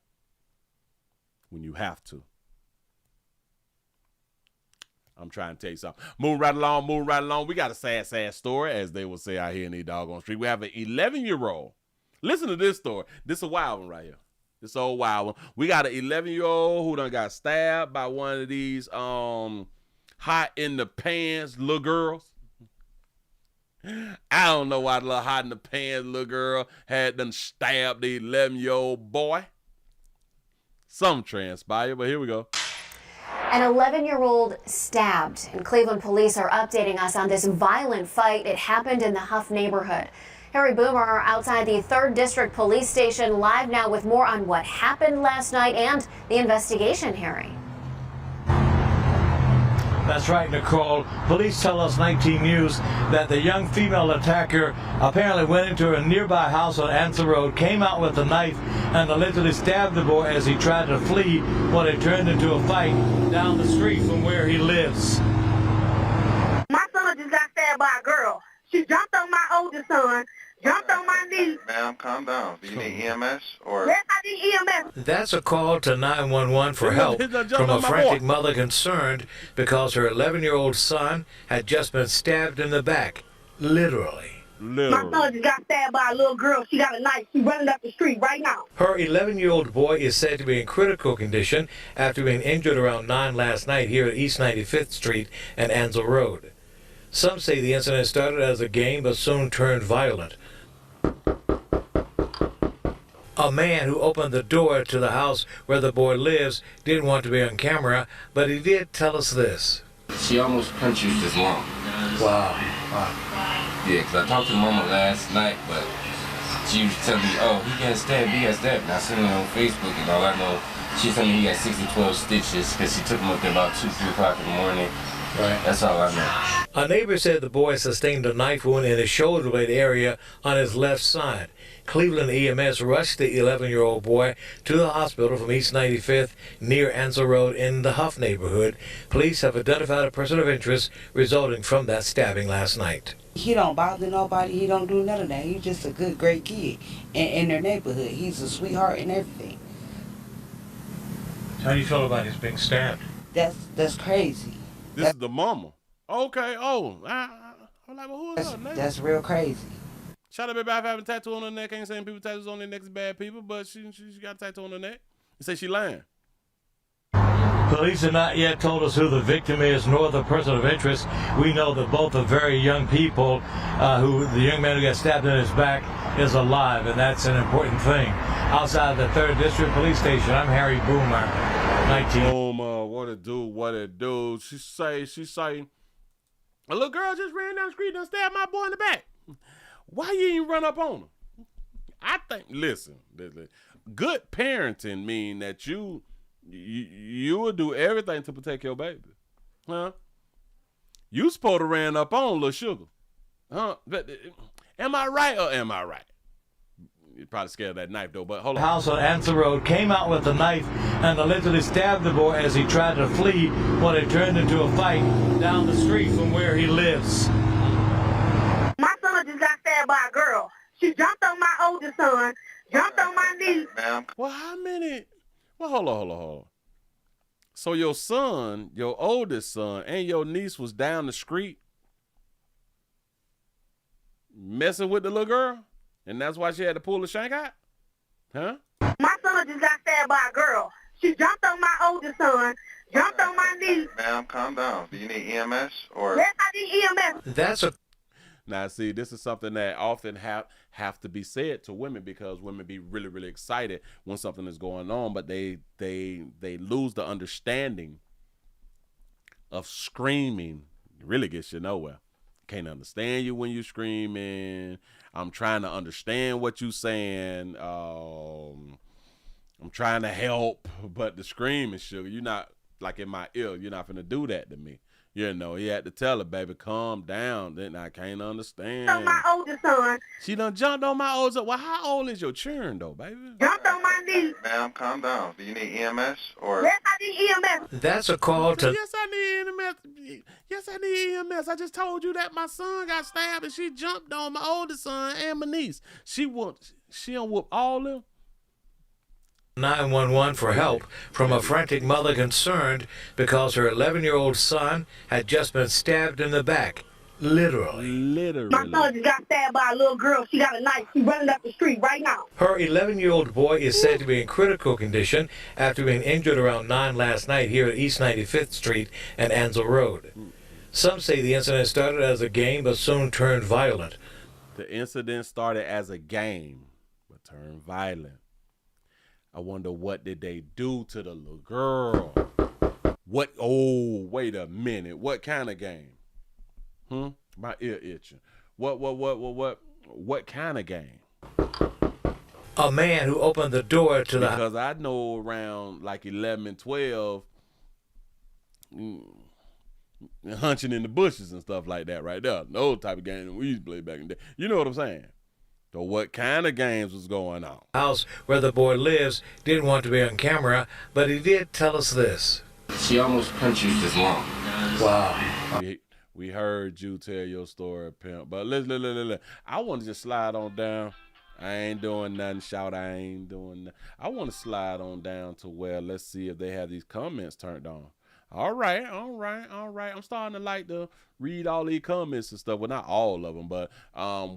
A: when you have to. I'm trying to tell you something. Moving right along. We got a sad story, as they will say out here in the doggone street. We have an 11-year-old. Listen to this story. This is a wild one right here. This old wild one. We got an 11-year-old who done got stabbed by one of these hot in the pants little girls. I don't know why the little hot in the pants little girl had done stabbed the 11-year-old boy. Some transpired, but here we go.
G: An 11-year-old stabbed, and Cleveland police are updating us on this violent fight. It happened in the Huff neighborhood. Harry Boomer outside the 3rd District Police Station, live now with more on what happened last night and the investigation, Harry.
H: That's right, Nicole. Police tell us 19 News that the young female attacker apparently went into a nearby house on Ansel Road, came out with a knife, and allegedly stabbed the boy as he tried to flee when it turned into a fight down the street from where he lives.
I: My son just got stabbed by a girl. She jumped on my oldest son, jumped on my knee.
J: Ma'am, calm down. Do you need EMS or?
I: Yes, I need EMS.
H: That's a call to 911 for help from a frantic mother concerned because her 11-year-old son had just been stabbed in the back, literally.
I: My son just got stabbed by a little girl. She got a knife. She's running up the street right now.
H: Her 11-year-old boy is said to be in critical condition after being injured around 9 last night here at East 95th Street and Ansel Road. Some say the incident started as a game but soon turned violent. A man who opened the door to the house where the boy lives didn't want to be on camera, but he did tell us this.
K: She almost punched his mom.
H: Wow.
K: Yeah, because I talked to Momma last night, but she was telling me, oh, he got stabbed. And I seen it on Facebook, and all I know, she told me he got 6 to 12 stitches because she took him up there about 2, 3 o'clock in the morning. Right. That's all I know.
H: A neighbor said the boy sustained a knife wound in his shoulder blade area on his left side. Cleveland EMS rushed the 11-year-old boy to the hospital from East 95th near Ansel Road in the Huff neighborhood. Police have identified a person of interest resulting from that stabbing last night.
L: He don't bother nobody. He don't do none of that. He's just a good, great kid in their neighborhood. He's a sweetheart and everything.
H: How do you feel about his being stabbed?
L: That's crazy.
A: This is the mama. Okay. Oh, I'm like, well, who is her name?
L: That's real crazy.
A: Shout out, baby, I have a tattoo on her neck. Ain't saying people tattoos on their necks bad people, but she got a tattoo on her neck. You say she lying.
H: Police have not yet told us who the victim is nor the person of interest. We know that both are very young people. The young man who got stabbed in his back is alive, and that's an important thing. Outside the 3rd District Police Station, I'm Harry Boomer, 19.
A: Momma, what it do? She say, a little girl just ran down the street and stabbed my boy in the back. Why you ain't run up on her? I think, listen, good parenting mean that you will do everything to protect your baby. Huh? You supposed to ran up on little sugar. Huh? But, am I right or am I right? You're probably scared of that knife though, but hold on.
H: House on Ansel Road came out with a knife and allegedly stabbed the boy as he tried to flee when it turned into a fight down the street from where he lives.
I: My son just got stabbed by a girl. She jumped on my oldest son, jumped on my niece.
A: Well, how many? Well, hold on. So your son, your oldest son, and your niece was down the street messing with the little girl? And that's why she had to pull the shank out? Huh?
I: My son just got stabbed by a girl. She jumped on my oldest son, jumped on my niece.
J: Ma'am, calm down. Do you need EMS or?
I: Yes, I need EMS.
A: Now, see, this is something that often have to be said to women because women be really, really excited when something is going on, but they lose the understanding of screaming. It really gets you nowhere. Can't understand you when you're screaming. I'm trying to understand what you're saying. I'm trying to help, but the screaming, sugar, you're not like in my ear. You're not finna do that to me. You know, he had to tell her, baby, calm down. Then I can't understand.
I: On my oldest son.
A: She done jumped on my oldest son. Well, how old is your children, though, baby?
I: Jumped on my niece.
J: Ma'am, calm down. Do you need EMS or?
I: Yes, I need EMS.
H: That's a call to...
A: Yes, I need EMS. Yes, I need EMS. I just told you that my son got stabbed and she jumped on my oldest son and my niece. She done whoop all them.
H: 911 for help from a frantic mother concerned because her 11-year-old son had just been stabbed in the back. Literally.
I: My son just got stabbed by a little girl. She got a knife. She's running up the street right now.
H: Her 11-year-old boy is said to be in critical condition after being injured around 9 last night here at East 95th Street and Ansel Road. Some say the incident started as a game but soon turned violent.
A: The incident started as a game but turned violent. I wonder what did they do to the little girl? What? Oh, wait a minute. What kind of game? My ear itching. What kind of game?
H: A man who opened the door to the...
A: Because I know around like 11 and 12, hunching in the bushes and stuff like that right there. Those type of games we used to play back in the day. You know what I'm saying? So what kind of games was going on?
H: House where the boy lives didn't want to be on camera, but he did tell us this.
K: She almost punched his mom.
H: Wow.
A: We heard you tell your story, pimp. But listen. I want to just slide on down. I ain't doing nothing. Shout, I ain't doing nothing. I want to slide on down to where let's see if they have these comments turned on. All right. I'm starting to like to read all these comments and stuff. Well, not all of them, but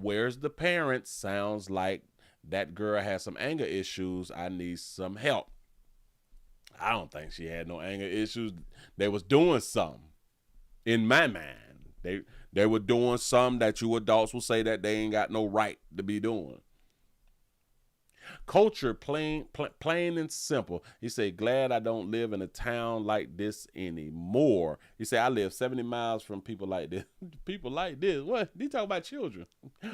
A: where's the parents? Sounds like that girl has some anger issues. I need some help. I don't think she had no anger issues. They was doing something in my mind. They were doing something that you adults will say that they ain't got no right to be doing. Culture, plain and simple. He said, glad I don't live in a town like this anymore. He said, I live 70 miles from people like this. People like this? What? He talking about children.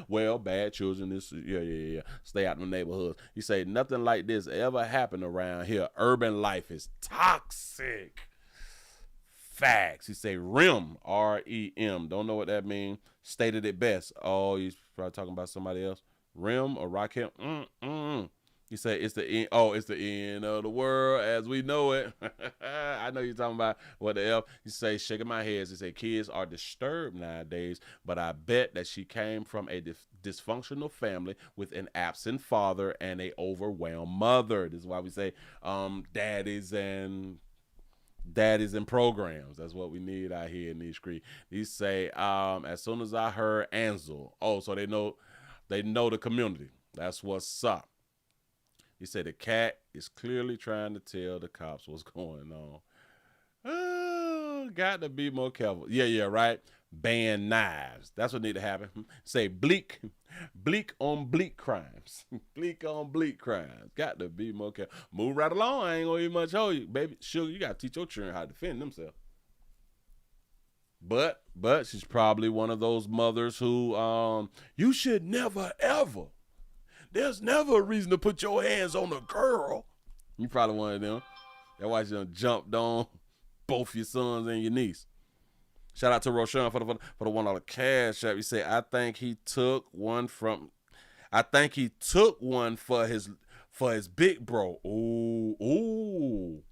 A: Well, bad children. This, yeah. Stay out in the neighborhoods. He said, nothing like this ever happened around here. Urban life is toxic. Facts. He say, REM, R-E-M. Don't know what that means. Stated it best. Oh, he's probably talking about somebody else. REM or Raquel. He said it's the end. Oh, it's the end of the world as we know it. I know you're talking about what the F. You say shaking my head. He said kids are disturbed nowadays, but I bet that she came from a dysfunctional family with an absent father and a overwhelmed mother. This is why we say daddies and programs. That's what we need out here in these streets. These say as soon as I heard Ansel. Oh, so they know the community. That's what's up. He said the cat is clearly trying to tell the cops what's going on. got to be more careful. Yeah, right. Ban knives. That's what need to happen. Say bleak on bleak crimes. Bleak on bleak crimes. Got to be more careful. Move right along. I ain't gonna even much hold you, baby. Sugar, you gotta teach your children how to defend themselves. But she's probably one of those mothers who you should never ever. There's never a reason to put your hands on a girl. You probably one of them. That's why she done jumped on both your sons and your niece. Shout out to Roshan for the $1 cash app. He said, I think he took one for his big bro. Ooh.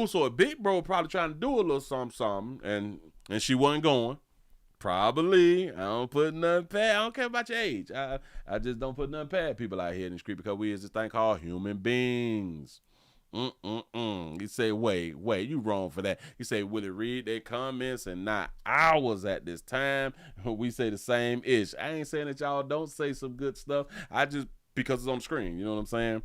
A: So a big bro probably trying to do a little something, and she wasn't going. Probably. I don't put nothing past. I don't care about your age. I just don't put nothing past people out here in the street because we is this thing called human beings. You say, wait, you wrong for that. You say, Willie, read their comments and not ours at this time. We say the same ish. I ain't saying that y'all don't say some good stuff. I just, because it's on the screen, you know what I'm saying?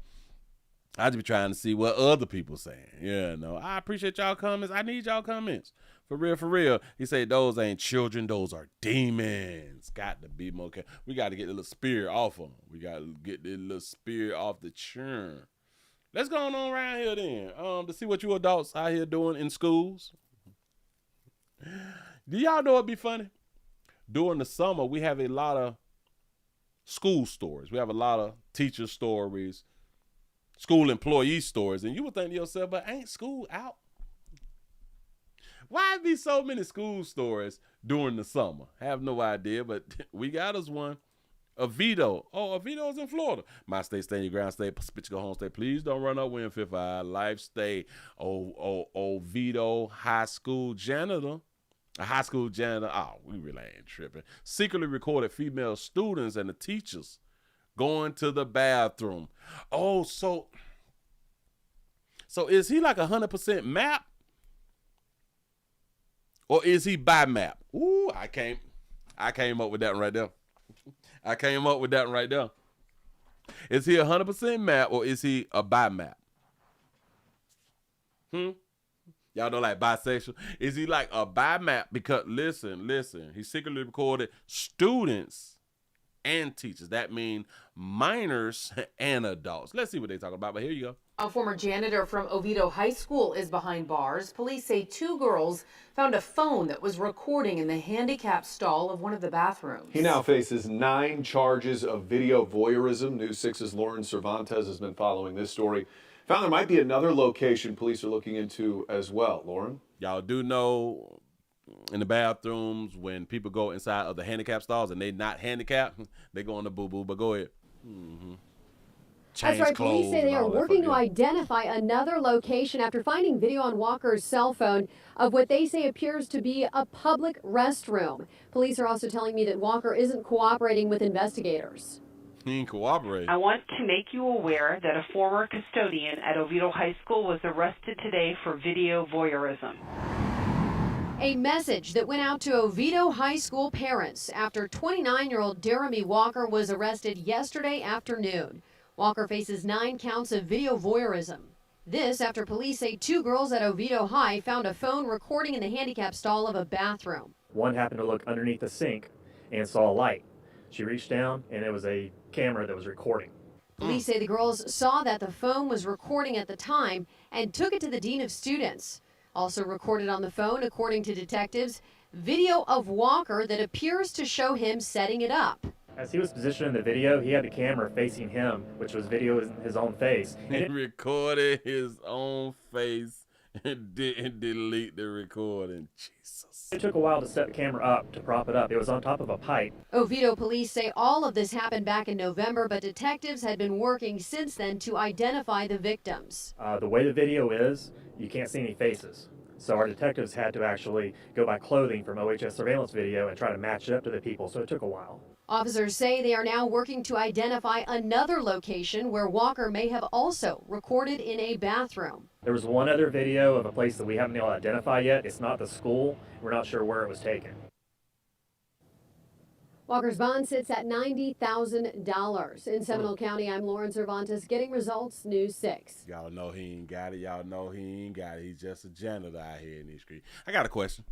A: I just be trying to see what other people saying. Yeah, no, I appreciate y'all comments. I need y'all comments. For real. He said, those ain't children. Those are demons. Got to be more careful. We got to get the little spirit off of them. We got to get the little spirit off the churn. Let's go on around here then to see what you adults out here doing in schools. Do y'all know it'd be funny? During the summer, we have a lot of school stories. We have a lot of teacher stories, school employee stories. And you would think to yourself, but ain't school out? Why be so many school stories during the summer? I have no idea, but we got us one. Oviedo. Oh, Oviedo's in Florida. My state, stay in your ground state. Spit your home state. Please don't run up wind fifth eye. Life stay. Oviedo high school janitor. A high school janitor. Oh, we really ain't tripping. Secretly recorded female students and the teachers going to the bathroom. Oh, so is he like 100% map? Or is he by map? Ooh, I came up with that one right there. Is he 100% map or is he a bi map? Y'all know like bisexual? Is he like a bi map? Because listen, he secretly recorded students and teachers. That means minors and adults. Let's see what they're talking about, but here you go.
B: A former janitor from Oviedo High School is behind bars. Police say 2 girls found a phone that was recording in the handicap stall of one of the bathrooms.
M: He now faces 9 charges of video voyeurism. News 6's Lauren Cervantes has been following this story. Found there might be another location police are looking into as well. Lauren?
A: Y'all do know in the bathrooms when people go inside of the handicap stalls and they not handicapped, they go on the boo-boo, but go ahead.
N: That's right. Police say they are working to identify another location after finding video on Walker's cell phone of what they say appears to be a public restroom. Police are also telling me that Walker isn't cooperating with investigators.
A: He ain't cooperating.
O: I want to make you aware that a former custodian at Oviedo High School was arrested today for video voyeurism.
N: A message that went out to Oviedo High School parents after 29-year-old Jeremy Walker was arrested yesterday afternoon. Walker faces 9 counts of video voyeurism. This after police say 2 girls at Oviedo High found a phone recording in the handicap stall of a bathroom.
P: One happened to look underneath the sink and saw a light. She reached down and it was a camera that was recording.
N: Police say the girls saw that the phone was recording at the time and took it to the dean of students. Also recorded on the phone, according to detectives, video of Walker that appears to show him setting it up.
P: As he was positioned in the video, he had the camera facing him, which was video his own face.
A: He recorded his own face and didn't delete the recording. Jesus.
P: It took a while to set the camera up, to prop it up. It was on top of a pipe.
N: Oviedo police say all of this happened back in November, but detectives had been working since then to identify the victims.
P: The way the video is, you can't see any faces. So our detectives had to actually go by clothing from OHS surveillance video and try to match it up to the people, so it took a while.
N: Officers say they are now working to identify another location where Walker may have also recorded in a bathroom.
P: There was one other video of a place that we haven't been able to identify yet. It's not the school. We're not sure where it was taken.
N: Walker's bond sits at $90,000. In Seminole County, I'm Lauren Cervantes, getting results, News 6.
A: Y'all know he ain't got it. Y'all know he ain't got it. He's just a janitor out here in these streets. I got a question.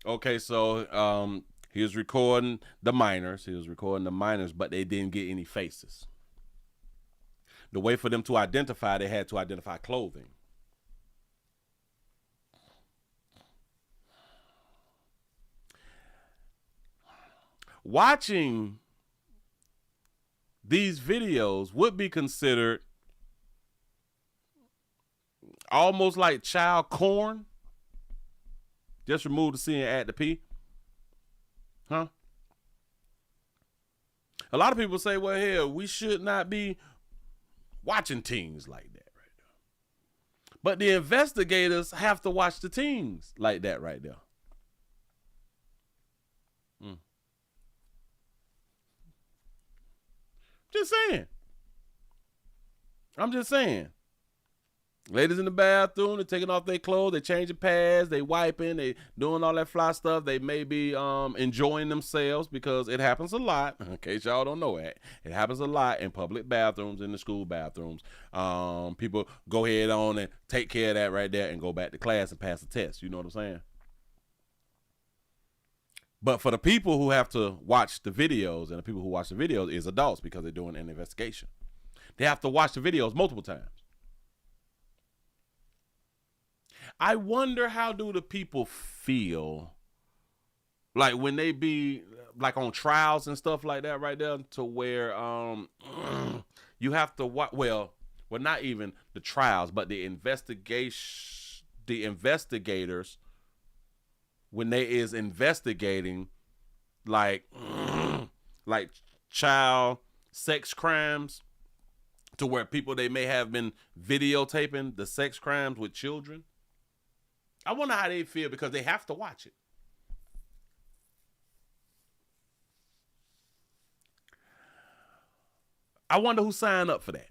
A: Okay, so he was recording the minors. But they didn't get any faces. The way for them to identify, they had to identify clothing. Watching these videos would be considered almost like child porn. Just remove the C and add the P. Huh? A lot of people say, well, hell, we should not be watching teens like that right now. But the investigators have to watch the teens like that right there. I'm just saying. Ladies in the bathroom, they're taking off their clothes, they changing pads, they wiping, they doing all that fly stuff. They may be enjoying themselves because it happens a lot. In case y'all don't know it happens a lot in public bathrooms, in the school bathrooms. People go ahead on and take care of that right there and go back to class and pass the test. You know what I'm saying? But for the people who have to watch the videos, and the people who watch the videos is adults because they're doing an investigation. They have to watch the videos multiple times. I wonder, how do the people feel like when they be like on trials and stuff like that right there, to where you have to watch, well, not even the trials, but the investigators, when they is investigating like child sex crimes, to where people, they may have been videotaping the sex crimes with children. I wonder how they feel because they have to watch it. I wonder who signed up for that.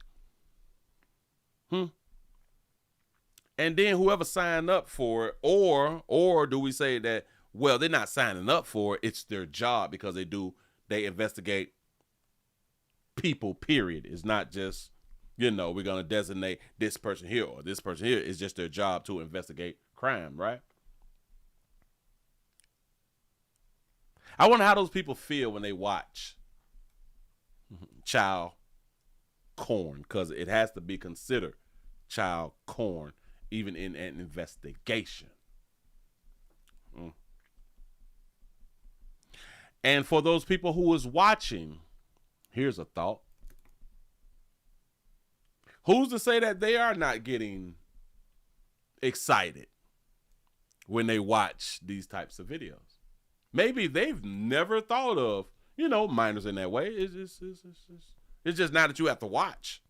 A: And then whoever signed up for it, or do we say that, well, they're not signing up for it, it's their job because they investigate people, period. It's not just, we're going to designate this person here or this person here. It's just their job to investigate crime, right? I wonder how those people feel when they watch child porn, because it has to be considered child porn even in an investigation. And for those people who is watching, here's a thought. Who's to say that they are not getting excited when they watch these types of videos? Maybe they've never thought of, minors in that way. It's just now that you have to watch.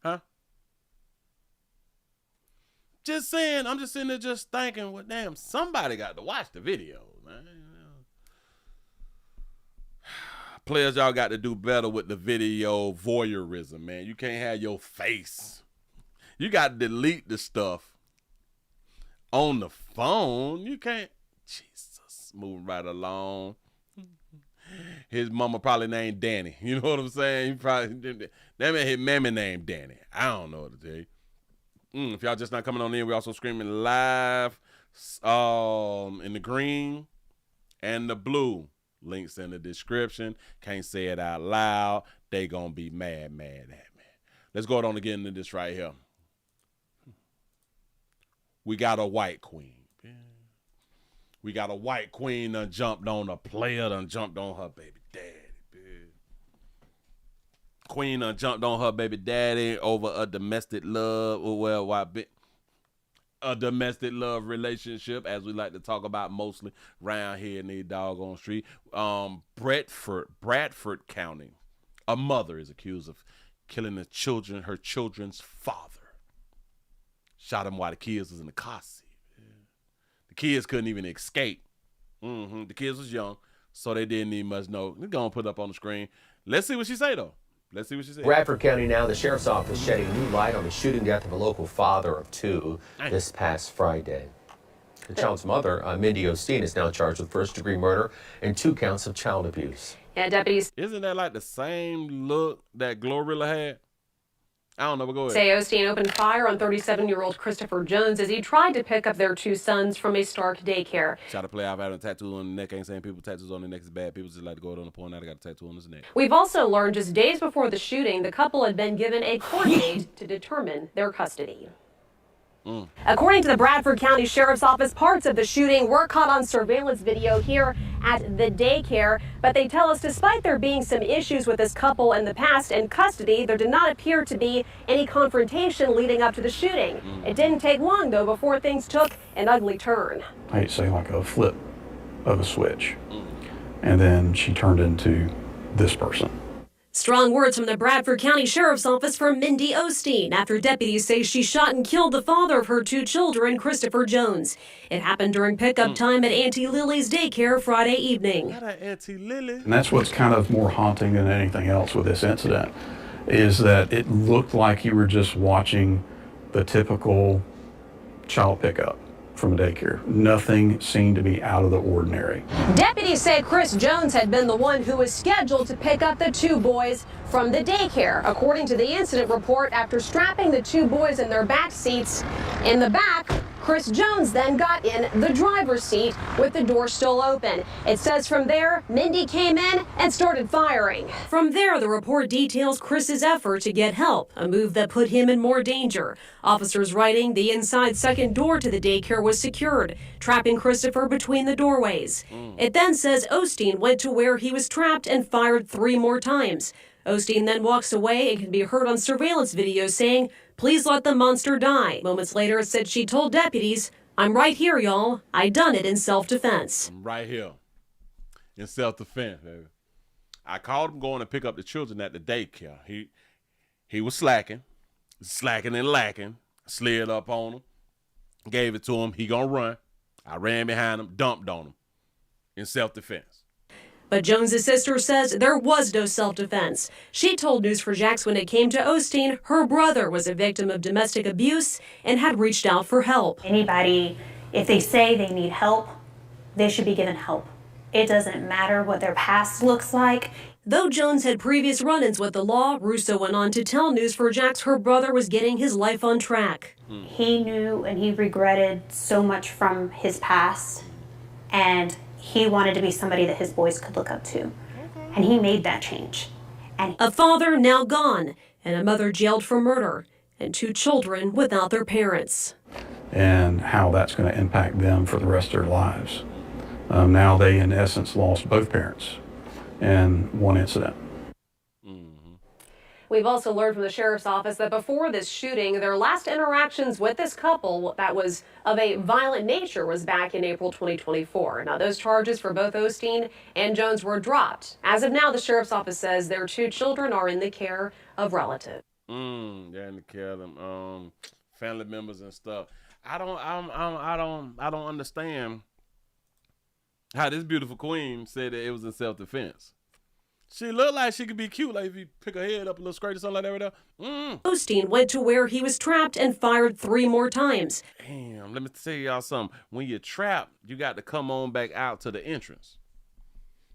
A: Huh? Just saying, I'm just sitting there just thinking, well, damn, somebody got to watch the video, man. Players, y'all got to do better with the video voyeurism, man. You can't have your face. You got to delete the stuff on the phone. You can't. Jesus, moving right along. His mama probably named Danny. You know what I'm saying? He probably, that man, his mammy named Danny. I don't know what to tell you. If y'all just not coming on in, we're also streaming live in the green and the blue. Links in the description. Can't say it out loud. They gonna be mad at me. Let's go on to get into this right here. We got a white queen. We got a white queen done jumped on a player, done jumped on her baby daddy. Queen done jumped on her baby daddy over a domestic love, a domestic love relationship, as we like to talk about mostly around here in the doggone street. Bradford County, a mother is accused of killing her children's father. Shot him while the kids was in the car seat. The kids couldn't even escape. The kids was young, so they didn't need much know. We're going to put it up on the screen. Let's see what she say, though. Let's see what she said.
Q: Bradford County now, the sheriff's office shedding new light on the shooting death of a local father of two this past Friday. The child's mother, Mindy Osteen, is now charged with first-degree murder and 2 counts of child abuse.
N: And deputies
A: Isn't that like the same look that Glorilla had? I don't know, but go ahead.
N: say Osteen opened fire on 37-year-old Christopher Jones as he tried to pick up their 2 sons from a Stark daycare.
A: Try to play out having a tattoo on the neck. Ain't saying people tattoos on their neck is bad. People just like to go out on the point. Now they got a tattoo on his neck.
N: We've also learned just days before the shooting, the couple had been given a court date to determine their custody. According to the Bradford County Sheriff's Office, parts of the shooting were caught on surveillance video here at the daycare, but they tell us despite there being some issues with this couple in the past in custody, there did not appear to be any confrontation leading up to the shooting. It didn't take long, though, before things took an ugly turn.
R: I hate to say like a flip of a switch. And then she turned into this person.
N: Strong words from the Bradford County Sheriff's Office for Mindy Osteen after deputies say she shot and killed the father of her 2 children, Christopher Jones. It happened during pickup time at Auntie Lily's daycare Friday evening.
A: Not Auntie Lily.
R: And that's what's kind of more haunting than anything else with this incident, is that it looked like you were just watching the typical child pickup from a daycare. Nothing seemed to be out of the ordinary.
N: Deputies say Chris Jones had been the one who was scheduled to pick up the 2 boys from the daycare. According to the incident report, after strapping the 2 boys in their back seats in the back, Chris Jones then got in the driver's seat with the door still open. It says from there, Mindy came in and started firing. From there, the report details Chris's effort to get help, a move that put him in more danger. Officers writing the inside second door to the daycare was secured, trapping Christopher between the doorways. It then says Osteen went to where he was trapped and fired 3 more times. Osteen then walks away and can be heard on surveillance video saying, "Please let the monster die." Moments later, it said she told deputies, "I'm right here, y'all. I done it in self-defense."
A: I'm right here in self-defense, baby. I called him going to pick up the children at the daycare. He was slacking and lacking. Slid up on him, gave it to him. He gonna run. I ran behind him, dumped on him in self-defense.
N: But Jones's sister says there was no self-defense. She told News4Jax when it came to Osteen, her brother was a victim of domestic abuse and had reached out for help.
S: Anybody, if they say they need help, they should be given help. It doesn't matter what their past looks like.
N: Though Jones had previous run-ins with the law, Russo went on to tell News4Jax her brother was getting his life on track.
S: He knew and he regretted so much from his past, and he wanted to be somebody that his boys could look up to. And he made that change. And
N: a father now gone, and a mother jailed for murder, and 2 children without their parents.
R: And how that's going to impact them for the rest of their lives. Now they, in essence, lost both parents in one incident.
N: We've also learned from the Sheriff's Office that before this shooting, their last interactions with this couple that was of a violent nature was back in April 2024. Now, those charges for both Osteen and Jones were dropped. As of now, the Sheriff's Office says their 2 children are in the care of relatives.
A: They're in the care of them family members and stuff. I don't understand how this beautiful queen said that it was in self-defense. She looked like she could be cute, like if you pick her head up a little straight or something like that right there.
N: Osteen went to where he was trapped and fired 3 more times.
A: Damn, let me tell y'all something. When you're trapped, you got to come on back out to the entrance.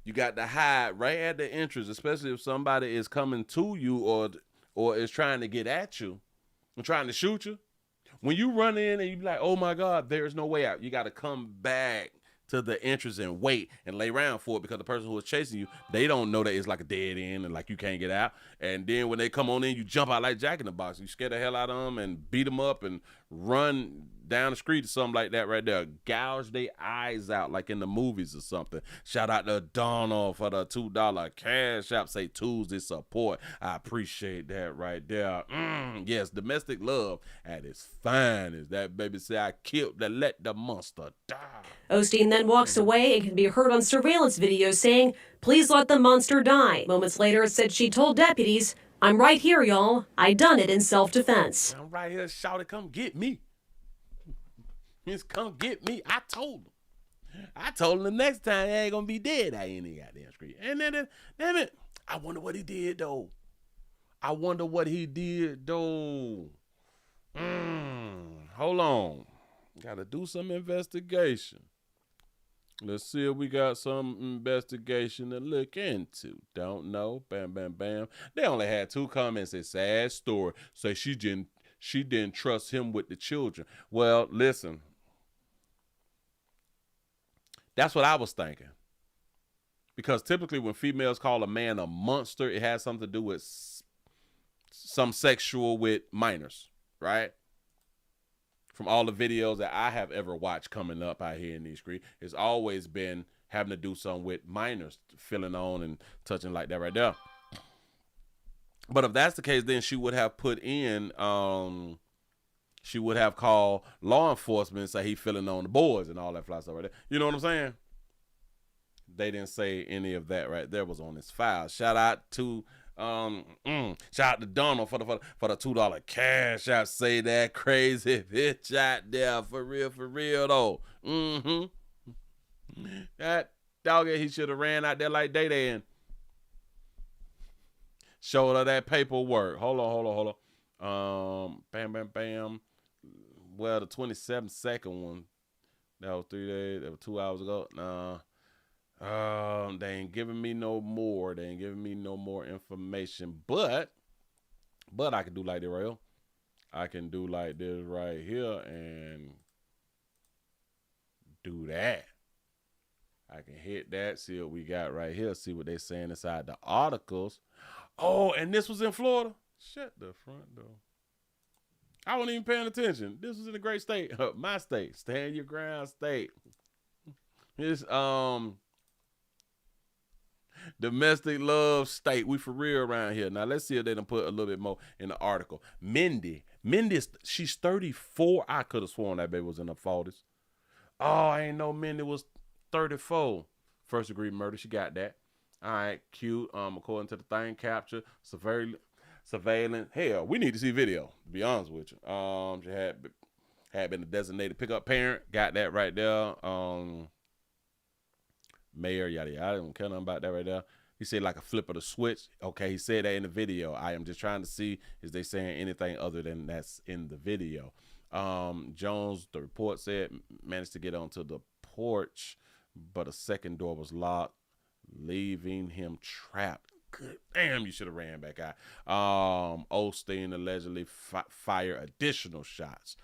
A: You got to hide right at the entrance, especially if somebody is coming to you or is trying to get at you and trying to shoot you. When you run in and you be like, oh my God, there's no way out. You got to come back to the entrance and wait and lay around for it, because the person who is chasing you, they don't know that it's like a dead end and like you can't get out. And then when they come on in, you jump out like Jack in the Box. You scare the hell out of them and beat them up and run down the street or something like that right there. Gouge their eyes out like in the movies or something. Shout out to Donald for the $2 cash app. Say Tuesday support. I appreciate that right there. Yes, domestic love at its finest. That baby say I killed to let the monster die.
N: Osteen then walks away and can be heard on surveillance video saying, "Please let the monster die." Moments later, it said she told deputies, "I'm right here, y'all. I done it in self-defense."
A: I'm right here, shouted, come get me. Just come get me. I told him the next time they ain't gonna be dead. I ain't in the goddamn street. And then, damn it, I wonder what he did though. Hold on. Got to do some investigation. Let's see if we got some investigation to look into. Don't know. Bam, bam, bam. They only had 2 comments. A sad story. Say she didn't trust him with the children. Well, listen. That's what I was thinking. Because typically when females call a man a monster, it has something to do with some sexual with minors, right? From all the videos that I have ever watched coming up out here in these streets, it's always been having to do something with minors, feeling on and touching like that right there. But if that's the case, then she would have put in, she would have called law enforcement and say he feeling on the boys and all that fly stuff right there. You know what I'm saying? They didn't say any of that right there was on this file. Shout out to Donald for the $2 cash. I say that crazy bitch out there for real though. That dog, he should have ran out there like Day and showed her that paperwork. Hold on. Bam. Well, the 27-second one, that was 3 days. That was 2 hours ago. Nah. They ain't giving me no more. They ain't giving me no more information. But I can do like this right here. I can do like this right here and do that. I can hit that, see what we got right here, see what they saying inside the articles. Oh, and this was in Florida. Shut the front door. I wasn't even paying attention. This was in a great state. My state. Stand your ground state. It's domestic love state. We for real around here. Now let's see if they done put a little bit more in the article. Mindy, she's 34. I could have sworn that baby was in her 40s. Oh, I ain't know Mindy was 34. First degree murder. She got that. All right, cute. According to the thing, capture, surveillance. Hell, we need to see video, to be honest with you. She had been a designated pickup parent. Got that right there. Mayor, yada yada. I don't care nothing about that right there. He said like a flip of the switch. Okay, he said that in the video. I am just trying to see is they saying anything other than that's in the video. Jones, the report said, managed to get onto the porch, but a second door was locked, leaving him trapped. Good damn, you should have ran back out. Osteen allegedly fired additional shots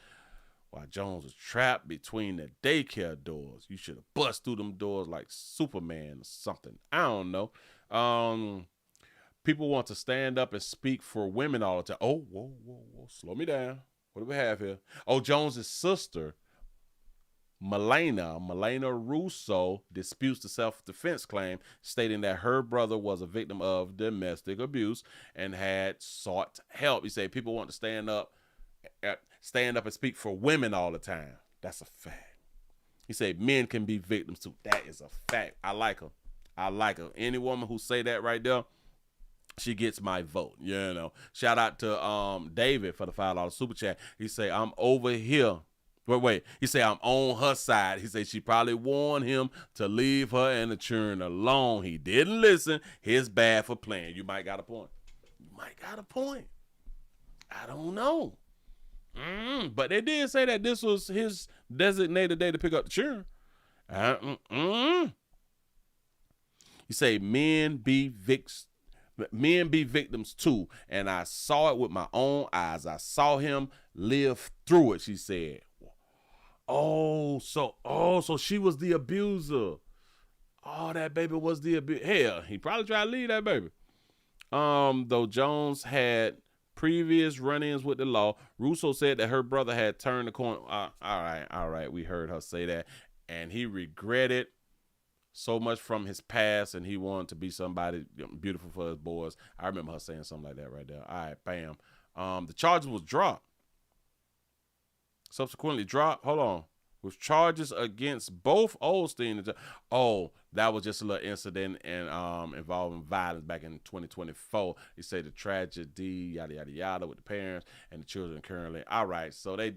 A: while Jones was trapped between the daycare doors. You should have bust through them doors like Superman or something. I don't know. People want to stand up and speak for women all the time. Oh, whoa. Slow me down. What do we have here? Oh, Jones's sister, Melena Russo, disputes the self-defense claim, stating that her brother was a victim of domestic abuse and had sought help. He said people want to stand up and speak for women all the time. That's a fact. He said men can be victims too. That is a fact. I like her. Any woman who say that right there, she gets my vote. You know. Shout out to David for the $5 super chat. He say I'm over here. Wait. He say I'm on her side. He say she probably warned him to leave her and the children alone. He didn't listen. His bad for playing. You might got a point. I don't know. But they did say that this was his designated day to pick up the children. You say men be victims too, and I saw it with my own eyes. I saw him live through it, she said. So she was the abuser. Oh, that baby was the abuser. Hell, he probably tried to leave that baby. Though Jones had previous run-ins with the law, Russo said that her brother had turned the corner. All right. We heard her say that. And he regretted so much from his past, and he wanted to be somebody beautiful for his boys. I remember her saying something like that right there. All right, bam. The charges was dropped. Subsequently dropped. Hold on. With charges against both Osteen and that was just a little incident and involving violence back in 2024. He said the tragedy, yada yada yada, with the parents and the children currently. All right, so they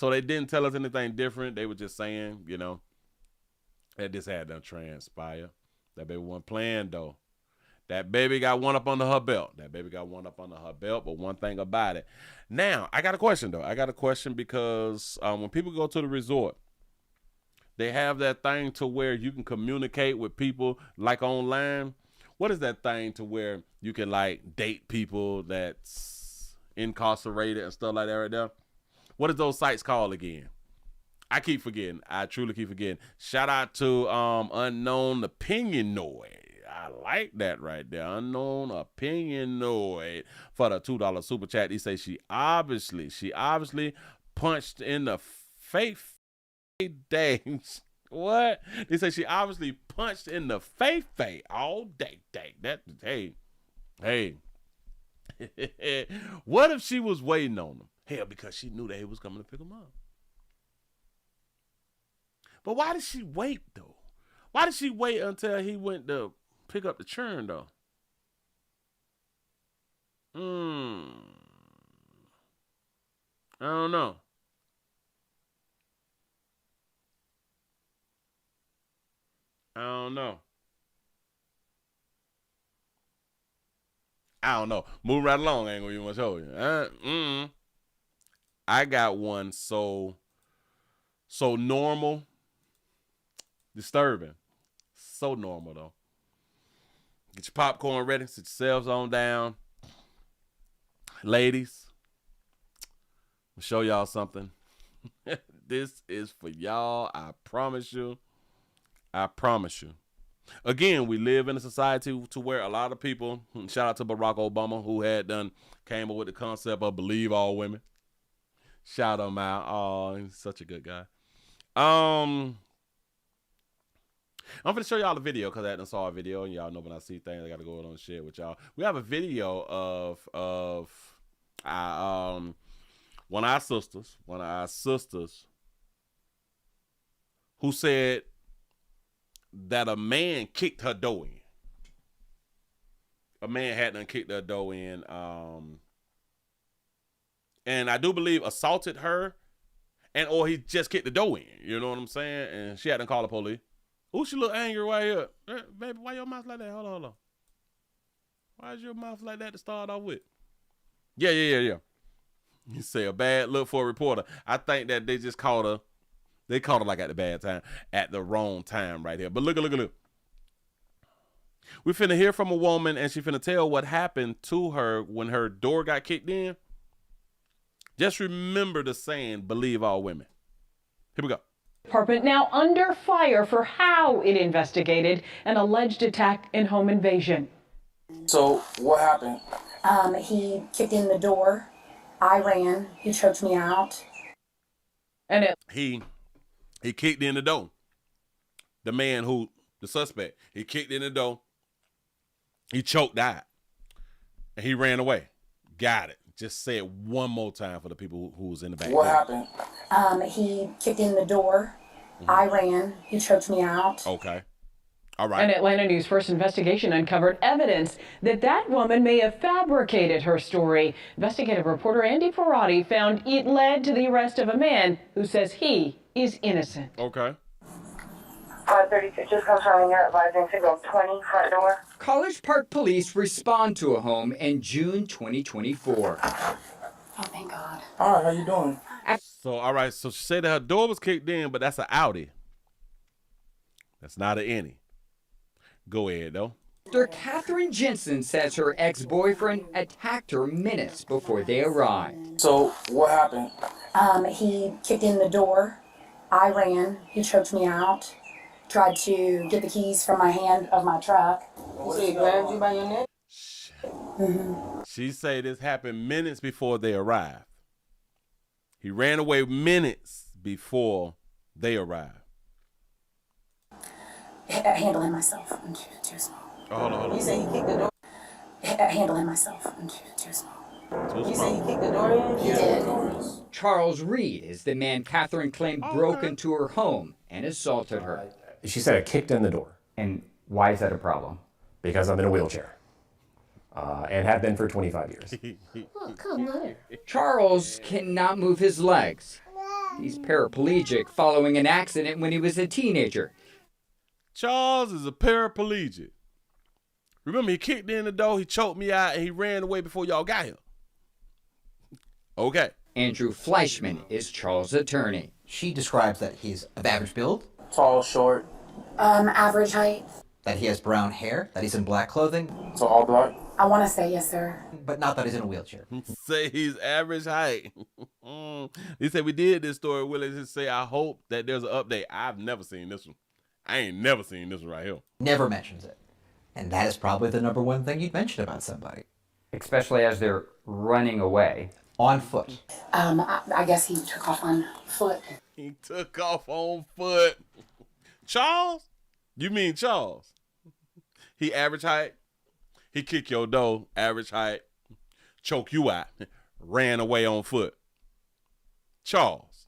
A: didn't tell us anything different. They were just saying, that this had to transpire. That baby wasn't playing though. That baby got one up under her belt. But one thing about it. Now, I got a question, though. I got a question because when people go to the resort, they have that thing to where you can communicate with people like online. What is that thing to where you can like date people that's incarcerated and stuff like that right there? What is those sites called again? I keep forgetting. I truly keep forgetting. Shout out to Unknown Opinionoid. I like that right there. Unknown Opinionoid for the $2 super chat. He say she obviously punched in the face. What? They say she obviously punched in the face all day. That hey. What if she was waiting on him? Hell, because she knew that he was coming to pick him up. But why did she wait though? Why did she wait until he went to pick up the churn though? I don't know. Move right along. I ain't gonna even want to show you. I got one so normal, disturbing. So normal though. Get your popcorn ready. Sit yourselves on down. Ladies, I'll show y'all something. This is for y'all. I promise you. Again, we live in a society to where a lot of people, shout out to Barack Obama, who came up with the concept of believe all women. Shout him out. Oh, he's such a good guy. I'm going to show y'all the video because I hadn't saw a video, and y'all know when I see things, I got to go on and share with y'all. We have a video of one of our sisters who said that a man kicked her door in. A man had done kicked her door in, and I do believe assaulted her, or he just kicked the door in. You know what I'm saying? And she had to call the police. Ooh, she look angry right here. Baby, why your mouth like that? Hold on. Why is your mouth like that to start off with? Yeah. You say a bad look for a reporter. I think that they just called her. They caught her like at the bad time, at the wrong time right here. But look. We finna hear from a woman, and she finna tell what happened to her when her door got kicked in. Just remember the saying, believe all women. Here we go.
T: Department now under fire for how it investigated an alleged attack and home invasion.
U: So what happened?
V: He kicked in the door. I ran. He choked me out.
T: And
A: He kicked in the door. The suspect, he kicked in the door. He choked out. And he ran away. Got it. Just say it one more time for the people who was in the back.
U: What happened?
V: He kicked in the door. I ran. He choked me out.
A: Okay. All right.
T: An Atlanta News First investigation uncovered evidence that woman may have fabricated her story. Investigative reporter Andy Ferrati found it led to the arrest of a man who says he is innocent.
A: Okay.
V: 532, just confirming you're advising signal 20, front door.
W: College Park police respond to a home in June 2024.
V: Oh, thank God.
U: All right, how you doing?
A: So she said that her door was kicked in, but that's an Audi. That's not an any. Go ahead, though.
W: Dr. Catherine Jensen says her ex-boyfriend attacked her minutes before they arrived.
U: So what happened?
V: He kicked in the door. I ran. He choked me out. Tried to get the keys from my hand of my truck.
U: So he grabbed you by your neck?
A: She say this happened minutes before they arrived. He ran away minutes before they arrived.
V: Handling myself. I'm too small.
A: Oh, hold on.
U: You say he kicked the door?
V: Handling myself. I'm too small.
U: You say he kicked the door in?
V: He did.
W: Charles Reed is the man Catherine claimed broke into her home and assaulted her.
X: She said I kicked in the door. And why is that a problem? Because I'm in a wheelchair. And have been for 25 years.
V: Oh, come on.
W: Charles cannot move his legs. He's paraplegic following an accident when he was a teenager.
A: Charles is a paraplegic Remember, he kicked in the door, he choked me out, and he ran away before y'all got here. Okay.
W: Andrew Fleischman is Charles' attorney.
C: She describes that he's of average build.
U: Tall, short.
V: Average height.
C: That he has brown hair. That he's in black clothing.
U: So all black?
V: I want to say yes, sir.
C: But not that he's in a wheelchair.
A: Say he's average height. He said we did this story. Willie just say, I hope that there's an update. I've never seen this one. I ain't never seen this one right here.
C: Never mentions it. And that is probably the number one thing you'd mention about somebody.
W: Especially as they're running away.
C: On foot.
V: I guess he took off on foot.
A: He took off on foot. Charles? You mean Charles? He average height. He kick your door, average height. Choke you out. Ran away on foot. Charles.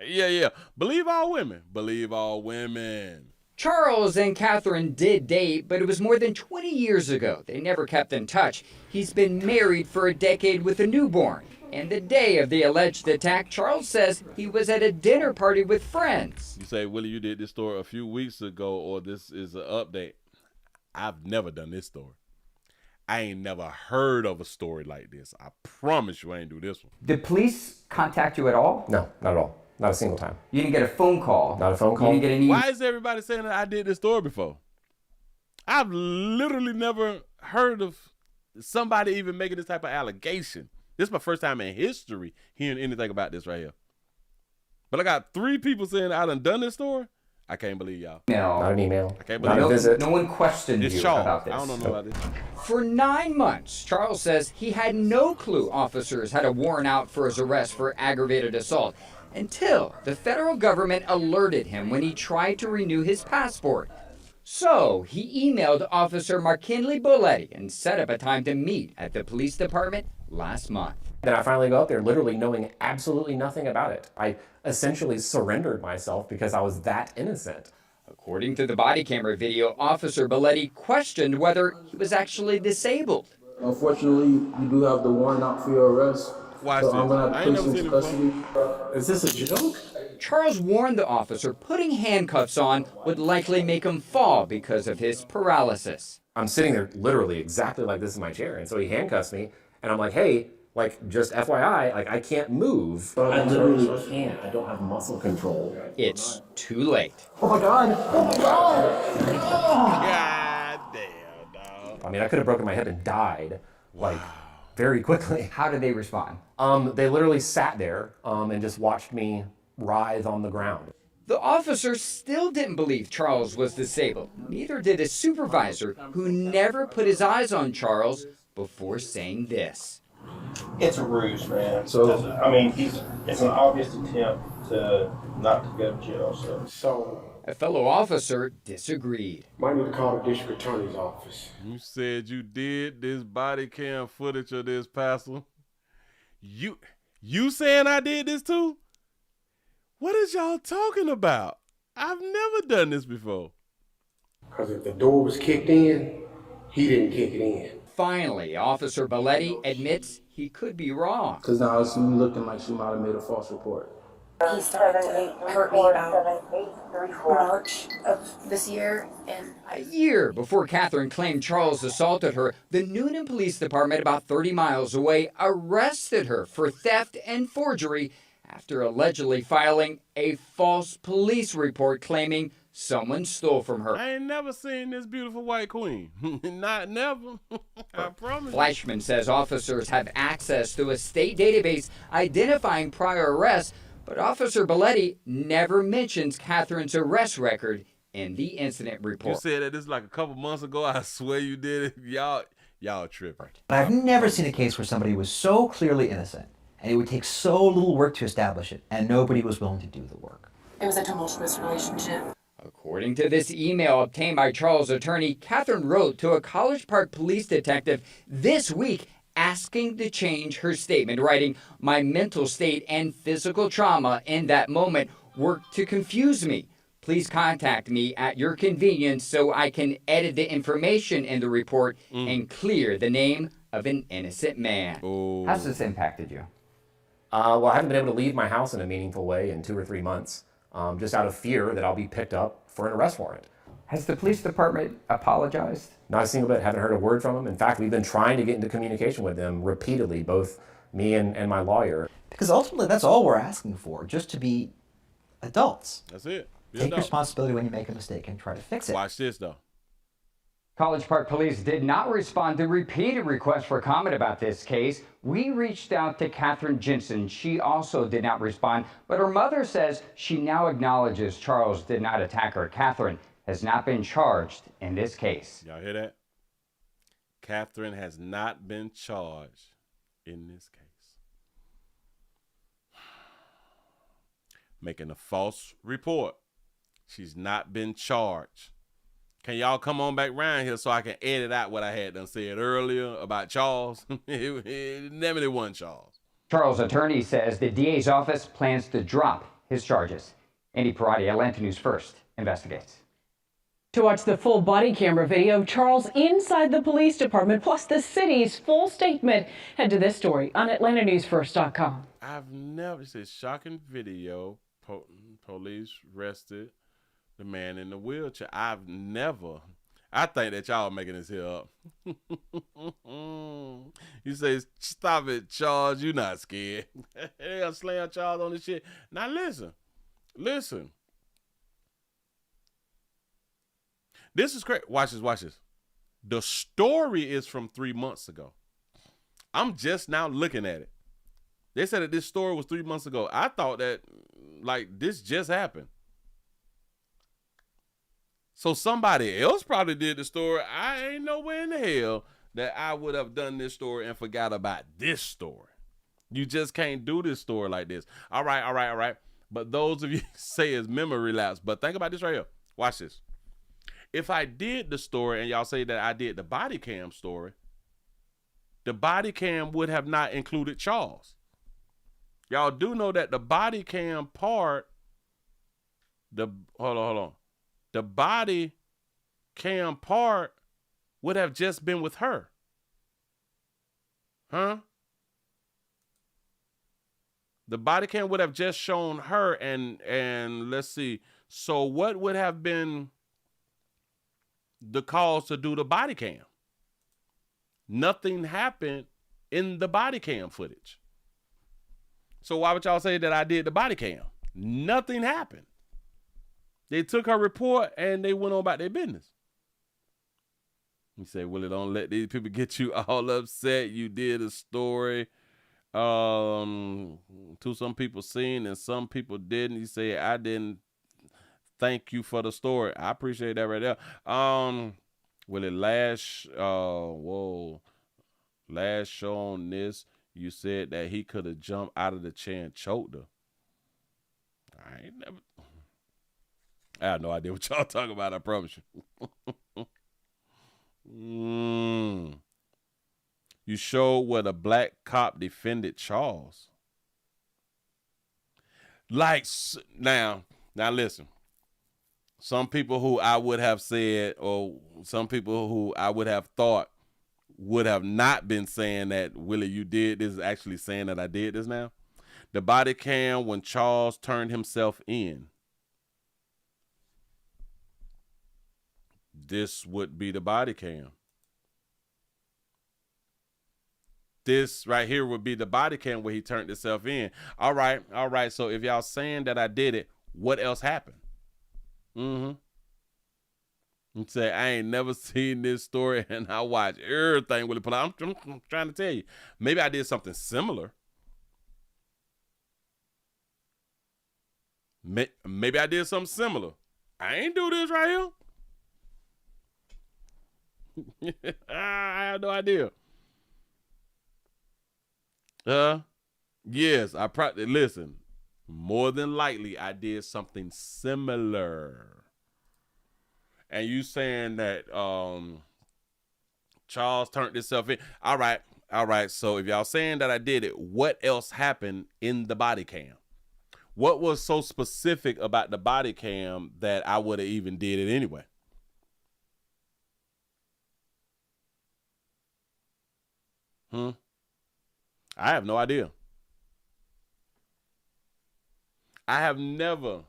A: Yeah. Believe all women. Believe all women.
W: Charles and Catherine did date, but it was more than 20 years ago. They never kept in touch. He's been married for a decade with a newborn. And the day of the alleged attack, Charles says he was at a dinner party with friends.
A: You say, Willie, you did this story a few weeks ago, or this is an update. I've never done this story. I ain't never heard of a story like this. I promise you I ain't do this one.
W: Did police contact you at all?
X: No, not at all. Not a single time.
W: You didn't get a phone call?
X: Not a phone call.
W: You didn't get any...
A: Why is everybody saying that I did this story before? I've literally never heard of somebody even making this type of allegation. This is my first time in history hearing anything about this right here. But I got 3 people saying I done this story. I can't believe y'all.
W: No.
X: Not an email.
A: I can't believe
X: not a visit.
W: No one questioned
A: It's
W: you
A: Charles.
W: about this.
A: I don't know about this.
W: For 9 months, Charles says he had no clue officers had a warrant out for his arrest for aggravated assault until the federal government alerted him when he tried to renew his passport. So he emailed Officer McKinley Boletti and set up a time to meet at the police department last month.
X: Then I finally go out there literally knowing absolutely nothing about it. I essentially surrendered myself because I was that innocent.
W: According to the body camera video, Officer Boletti questioned whether he was actually disabled.
U: Unfortunately, you do have the warrant out for your arrest.
A: Watch
U: so
A: this.
U: I'm going to
A: I
U: have
A: ain't
U: to place
A: never
U: you in
A: seen it
U: custody. Is this a joke?
W: Charles warned the officer putting handcuffs on would likely make him fall because of his paralysis.
X: I'm sitting there literally exactly like this in my chair. And so he handcuffs me and I'm like, hey, like just FYI, like I can't move. I literally can't. I don't have muscle control.
W: It's too late.
U: Oh my God. Oh my God.
A: God damn, dog.
X: I mean, I could have broken my hip and died like very quickly.
W: How did they respond?
X: They literally sat there and just watched me writhe on the ground.
W: The officer still didn't believe Charles was disabled. Neither did his supervisor, who never put his eyes on Charles before saying this.
U: It's a ruse, man. So, I mean, it's an obvious attempt to not to go to jail. So
W: A fellow officer disagreed.
U: might need to call the district attorney's office.
A: You said you did this body cam footage of this, Pastor. You saying I did this too? What is y'all talking about? I've never done this before.
U: Because if the door was kicked in, he didn't kick it in.
W: Finally, Officer Boletti admits he could be wrong.
U: Because now it's looking like she might have made a false report.
V: He started to hurt me about March of this year, and
W: A year before Catherine claimed Charles assaulted her, the Noonan Police Department, about 30 miles away, arrested her for theft and forgery after allegedly filing a false police report claiming someone stole from her.
A: I ain't never seen this beautiful white queen. Not never. I promise.
W: Fleischman says officers have access to a state database identifying prior arrests, but Officer Boletti never mentions Catherine's arrest record in the incident report.
A: You said that this is like a couple months ago. I swear you did it. Y'all tripping.
C: But I've never seen a case where somebody was so clearly innocent, and it would take so little work to establish it, and nobody was willing to do the work.
V: it was a tumultuous relationship.
W: According to this email obtained by Charles' attorney, Catherine wrote to a College Park police detective this week asking to change her statement, writing, "My mental state and physical trauma in that moment worked to confuse me. Please contact me at your convenience so I can edit the information in the report and clear the name of an innocent man." How's this impacted you?
X: Well, I haven't been able to leave my house in a meaningful way in 2 or 3 months, just out of fear that I'll be picked up for an arrest warrant.
W: Has the police department apologized?
X: Not a single bit. Haven't heard a word from them. In fact, we've been trying to get into communication with them repeatedly, both me and my lawyer.
C: Because ultimately, that's all we're asking for, just to be adults.
A: That's it. Be
C: Take
A: adult.
C: responsibility when you make a mistake and try to fix it.
A: Watch this, though.
W: College Park police did not respond to repeated requests for comment about this case. We reached out to Catherine Jensen. She also did not respond, but her mother says she now acknowledges Charles did not attack her. Catherine has not been charged in this case.
A: Y'all hear that? Catherine has not been charged in this case. Making a false report. She's not been charged. Can y'all come on back around here so I can edit out what I had done said earlier about Charles? It never won Charles.
W: Charles' attorney says the DA's office plans to drop his charges. Andy Parati, Atlanta News First, investigates.
T: To watch the full body camera video of Charles inside the police department, plus the city's full statement, head to this story on AtlantaNewsFirst.com.
A: I've never said shocking video. Police arrested the man in the wheelchair. I think that y'all making this here up. You say, stop it, Charles. You not scared. They gonna slam Charles on this shit. Now listen. This is crazy. Watch this. The story is from 3 months ago. I'm just now looking at it. They said that this story was 3 months ago. I thought that, like, this just happened. So somebody else probably did the story. I ain't nowhere in the hell that I would have done this story and forgot about this story. You just can't do this story like this. All right. But those of you say it's memory lapse. But think about this right here. Watch this. If I did the story and y'all say that I did the body cam story, the body cam would have not included Charles. Y'all do know that the body cam part, hold on. The body cam part would have just been with her. Huh? The body cam would have just shown her and let's see. So what would have been the cause to do the body cam? Nothing happened in the body cam footage. So why would y'all say that I did the body cam? Nothing happened. They took her report and they went on about their business. You say, Willie, don't let these people get you all upset. You did a story to some people seen and some people didn't. You say, I didn't thank you for the story. I appreciate that right there. Willie, last show on this, you said that he could have jumped out of the chair and choked her. I have no idea what y'all talking about, I promise you. You showed where the black cop defended Charles. Like, now listen. Some people who I would have said, or some people who I would have thought would have not been saying that, Willie, you did this, is actually saying that I did this now. The body cam when Charles turned himself in. This would be the body cam. This right here would be the body cam where he turned himself in. All right. So if y'all saying that I did it, what else happened? You say, I ain't never seen this story and I watch everything Willie put out. I'm trying to tell you. Maybe I did something similar. Maybe I did something similar. I ain't do this right here. I have no idea. Yes, I probably, listen, more than likely I did something similar. And you saying that Charles turned himself in. All right. So if y'all saying that I did it, what else happened in the body cam? What was so specific about the body cam that I would have even did it anyway? I have no idea. I have never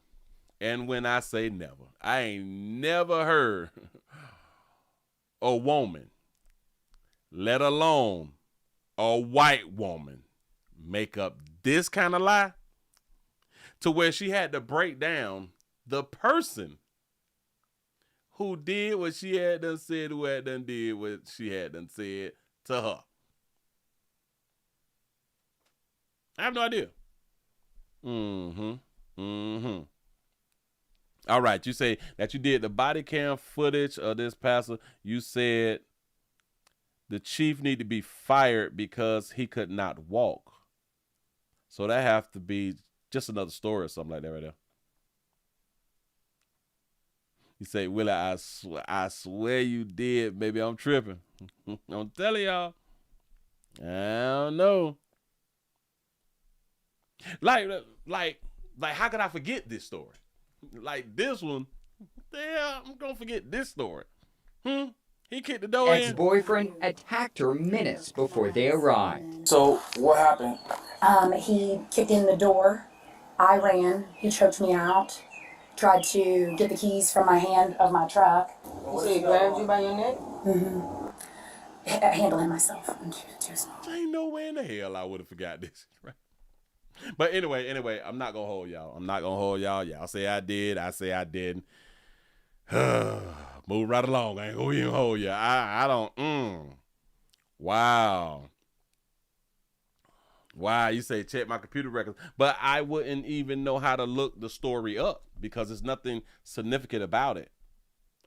A: And when I say never, I ain't never heard a woman, let alone a white woman, make up this kind of lie to where she had to break down the person who did what she had done said, who had done did what she had done said to her. I have no idea. All right, you say that you did the body cam footage of this pastor. You said the chief need to be fired because he could not walk. So that have to be just another story or something like that right there. You say, Willie, I swear you did. Maybe I'm tripping. I'm telling y'all. I don't know. Like, how could I forget this story? Like this one, yeah, I'm gonna forget this story. He kicked the door in.
W: Ex-boyfriend attacked her minutes before they arrived.
V: So what happened? He kicked in the door. I ran. He choked me out. Tried to get the keys from my hand of my truck.
D: So he grabbed you by your neck?
V: Handling myself.
A: Ain't no way in the hell I would have forgot this. Right? But anyway, I'm not gonna hold y'all. Y'all say I did. I say I didn't. Move right along. I ain't gonna even hold you. I don't. Wow. You say check my computer records, but I wouldn't even know how to look the story up because there's nothing significant about it.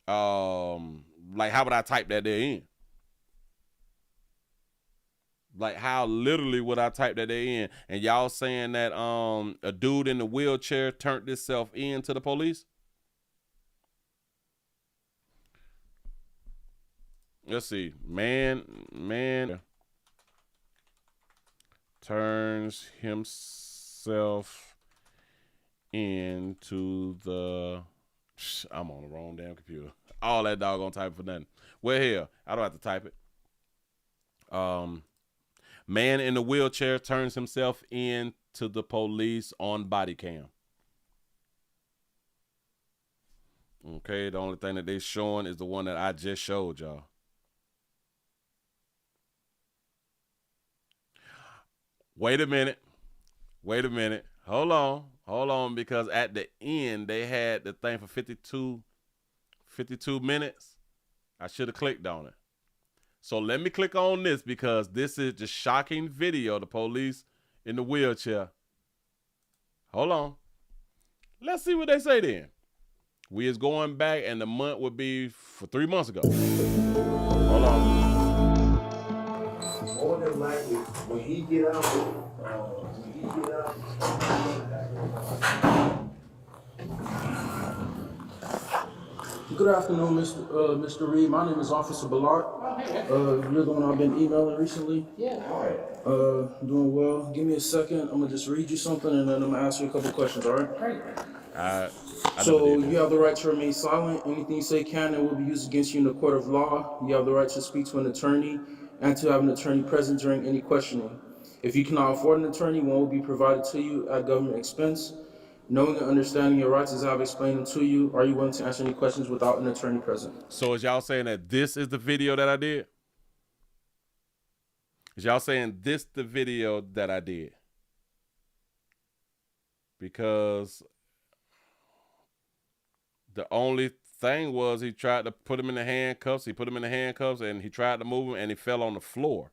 A: Like how would I type that there in? Like how literally would I type that there in? And y'all saying that a dude in the wheelchair turned himself in to the police? Let's see. Man turns himself into the... I'm on the wrong damn computer. All that doggone type for nothing. Well, here, I don't have to type it. Man in the wheelchair turns himself in to the police on body cam. Okay, the only thing that they showing is the one that I just showed y'all. Wait a minute. Hold on, because at the end they had the thing for 52 minutes. I should have clicked on it. So let me click on this because this is the shocking video of the police in the wheelchair. Hold on. Let's see what they say then. We is going back and the month would be for 3 months ago. Hold on.
U: More than likely, when he get out,
E: Good afternoon, Mr. Reed. My name is Officer Ballard. You're the one I've been emailing recently.
D: Yeah.
E: Doing well. Give me a second. I'm gonna just read you something and then I'm gonna ask you a couple questions. All right?
D: Great.
E: So you have the right to remain silent. Anything you say can and will be used against you in the court of law. You have the right to speak to an attorney and to have an attorney present during any questioning. If you cannot afford an attorney, one will be provided to you at government expense. Knowing and understanding your rights as I've explained them to you, are you willing to answer any questions without an attorney present?
A: So is y'all saying that this is the video that I did? Is y'all saying this the video that I did? Because the only thing was he tried to put him in the handcuffs. He put him in the handcuffs and he tried to move him and he fell on the floor.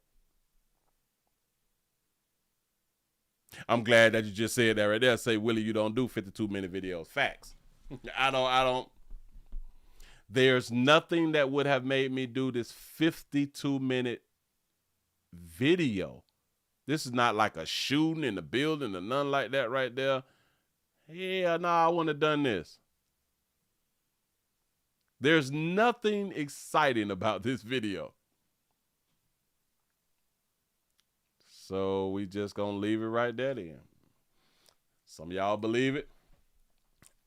A: I'm glad that you just said that right there. Say, Willie, you don't do 52-minute videos. Facts. I don't. There's nothing that would have made me do this 52-minute video. This is not like a shooting in the building or nothing like that right there. Yeah, no, I wouldn't have done this. There's nothing exciting about this video. So we just gonna leave it right there then. Some of y'all believe it.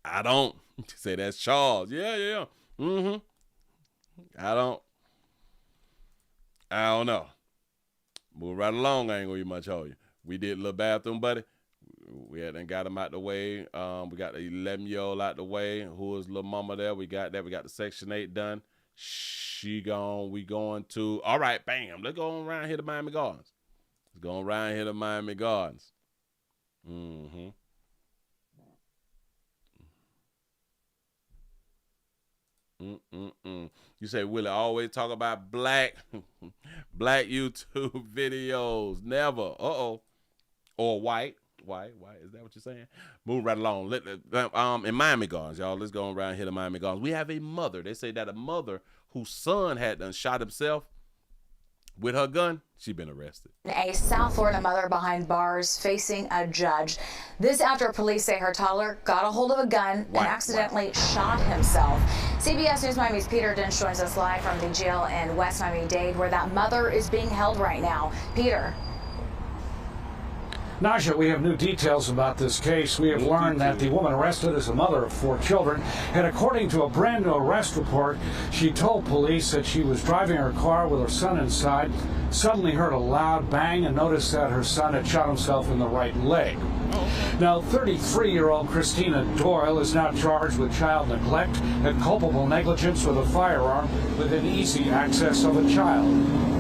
A: I don't. Say that's Charles. Yeah. I don't know. Move right along. I ain't gonna be much hold you. We did a little bathroom buddy. We had got him out the way. We got the 11-year-old out the way. Who is little mama there? We got that. We got the Section 8 done. She gone. We going to. All right, bam. Let's go around here to Miami Gardens. Let's go around here to Miami Gardens. Mm-hmm. You say, Willie, always talk about black YouTube videos. Never. Uh-oh. Or white. White. Is that what you're saying? Move right along. In Miami Gardens, y'all. Let's go around here to Miami Gardens. We have a mother. They say that a mother whose son had done shot himself with her gun, she been arrested.
F: A South Florida mother behind bars facing a judge. This after police say her toddler got a hold of a gun and accidentally shot himself. CBS News Miami's Peter Dench joins us live from the jail in West Miami-Dade, where that mother is being held right now. Peter.
G: Naja, we have new details about this case. We have learned that the woman arrested is a mother of 4 children, and according to a brand new arrest report, she told police that she was driving her car with her son inside, suddenly heard a loud bang and noticed that her son had shot himself in the right leg. Now, 33-year-old Christina Doyle is now charged with child neglect and culpable negligence with a firearm within easy access of a child.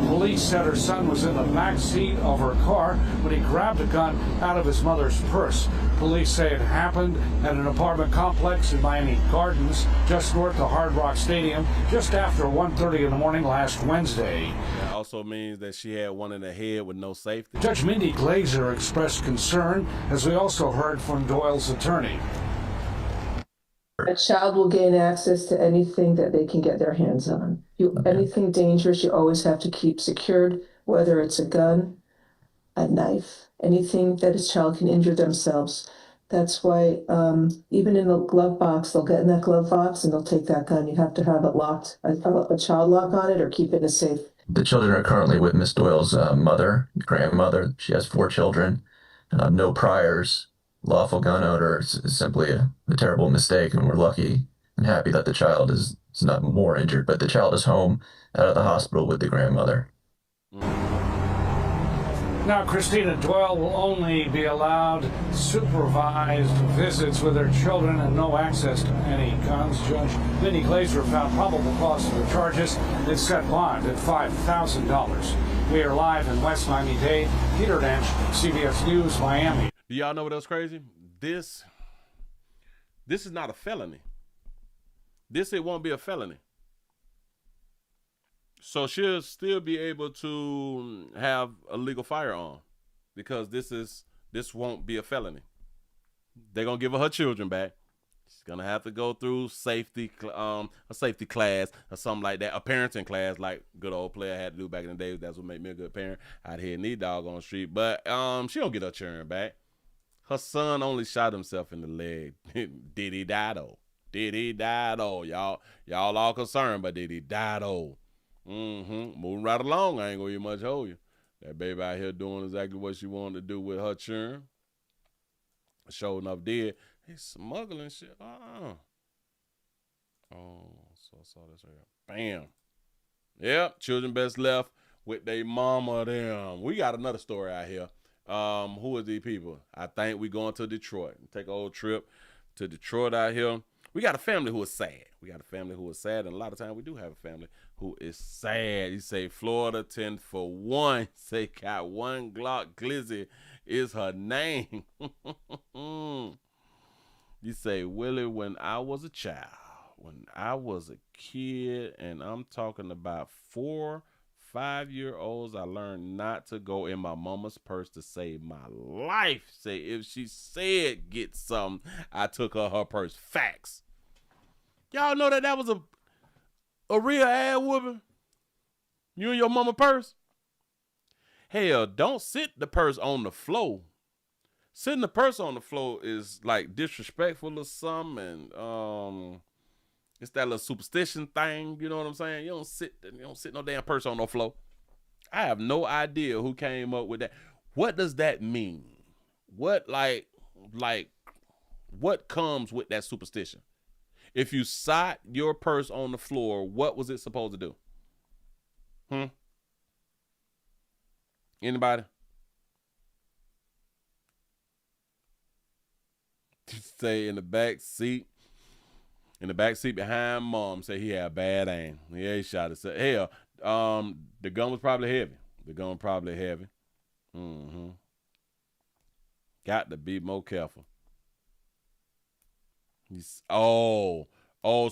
G: Police said her son was in the back seat of her car when he grabbed a gun out of his mother's purse. Police say it happened at an apartment complex in Miami Gardens, just north of Hard Rock Stadium, just after 1:30 in the morning last Wednesday.
A: That also means that she had one in the head with no safety.
G: Judge Mindy Glazer expressed concern, as we also heard from Doyle's attorney.
J: A child will gain access to anything that they can get their hands on. Anything dangerous, you always have to keep secured, whether it's a gun, a knife, anything that a child can injure themselves. That's why even in the glove box, they'll get in that glove box and they'll take that gun. You have to have it locked, a child lock on it, or keep it in a safe.
L: The children are currently with Miss Doyle's grandmother. She has 4 children, no priors. Lawful gun owner is simply a terrible mistake, and we're lucky and happy that the child is not more injured, but the child is home out of the hospital with the grandmother.
G: Now, Christina Doyle will only be allowed supervised visits with her children and no access to any guns. Judge Mindy Glazer found probable cause for the charges and set bond at $5,000. We are live in West Miami-Dade. Peter Dench, CBS News, Miami.
A: Do y'all know what else crazy? This is not a felony. It won't be a felony. So she'll still be able to have a legal firearm because this won't be a felony. They're gonna give her children back. She's gonna have to go through a safety class or something like that, a parenting class like good old player had to do back in the day. That's what made me a good parent out here in these dog on the street. But she don't get her children back. Her son only shot himself in the leg. Did he die though? Did he die though? Y'all all concerned, but did he die though? Moving right along. I ain't gonna even much hold you. That baby out here doing exactly what she wanted to do with her children. Sure enough did. He's smuggling shit. Oh, so I saw this right here. Bam. Yep, children best left with their mama them. We got another story out here. Who are these people? I think we going to Detroit. Take a whole trip to Detroit out here. We got a family who is sad. And a lot of times we do have a family who is sad. You say Florida 10 for 1. Say got one Glock Glizzy is her name. You say, Willie, when I was a child, when I was a kid, and I'm talking about 4, 5-year-olds, I learned not to go in my mama's purse to save my life. Say, if she said get something, I took her purse. Facts. Y'all know that was a real ass whooping? You and your mama purse? Hell, don't sit the purse on the floor. Sitting the purse on the floor is like disrespectful or something, and it's that little superstition thing, you know what I'm saying? You don't sit no damn purse on no floor. I have no idea who came up with that. What does that mean? What what comes with that superstition? If you sat your purse on the floor, what was it supposed to do? Anybody? say in the back seat behind mom, say he had bad aim. Yeah, he shot it. Hell, the gun was probably heavy. Mm-hmm. Got to be more careful. So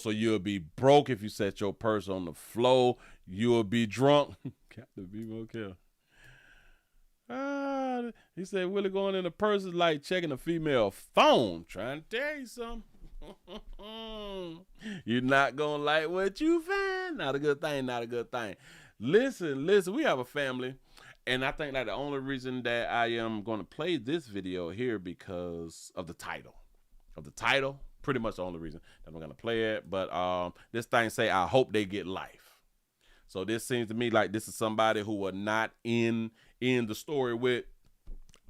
A: you'll be broke if you set your purse on the floor. You'll be drunk. Got to be more careful. He said, Willie going in the purse is like checking a female phone. Trying to tell you something. You're not going to like what you find. Not a good thing. Listen, we have a family. And I think that the only reason that I am going to play this video here because of the title. Pretty much the only reason that I'm going to play it. But this thing say, I hope they get life. So this seems to me like this is somebody who are not in the story with,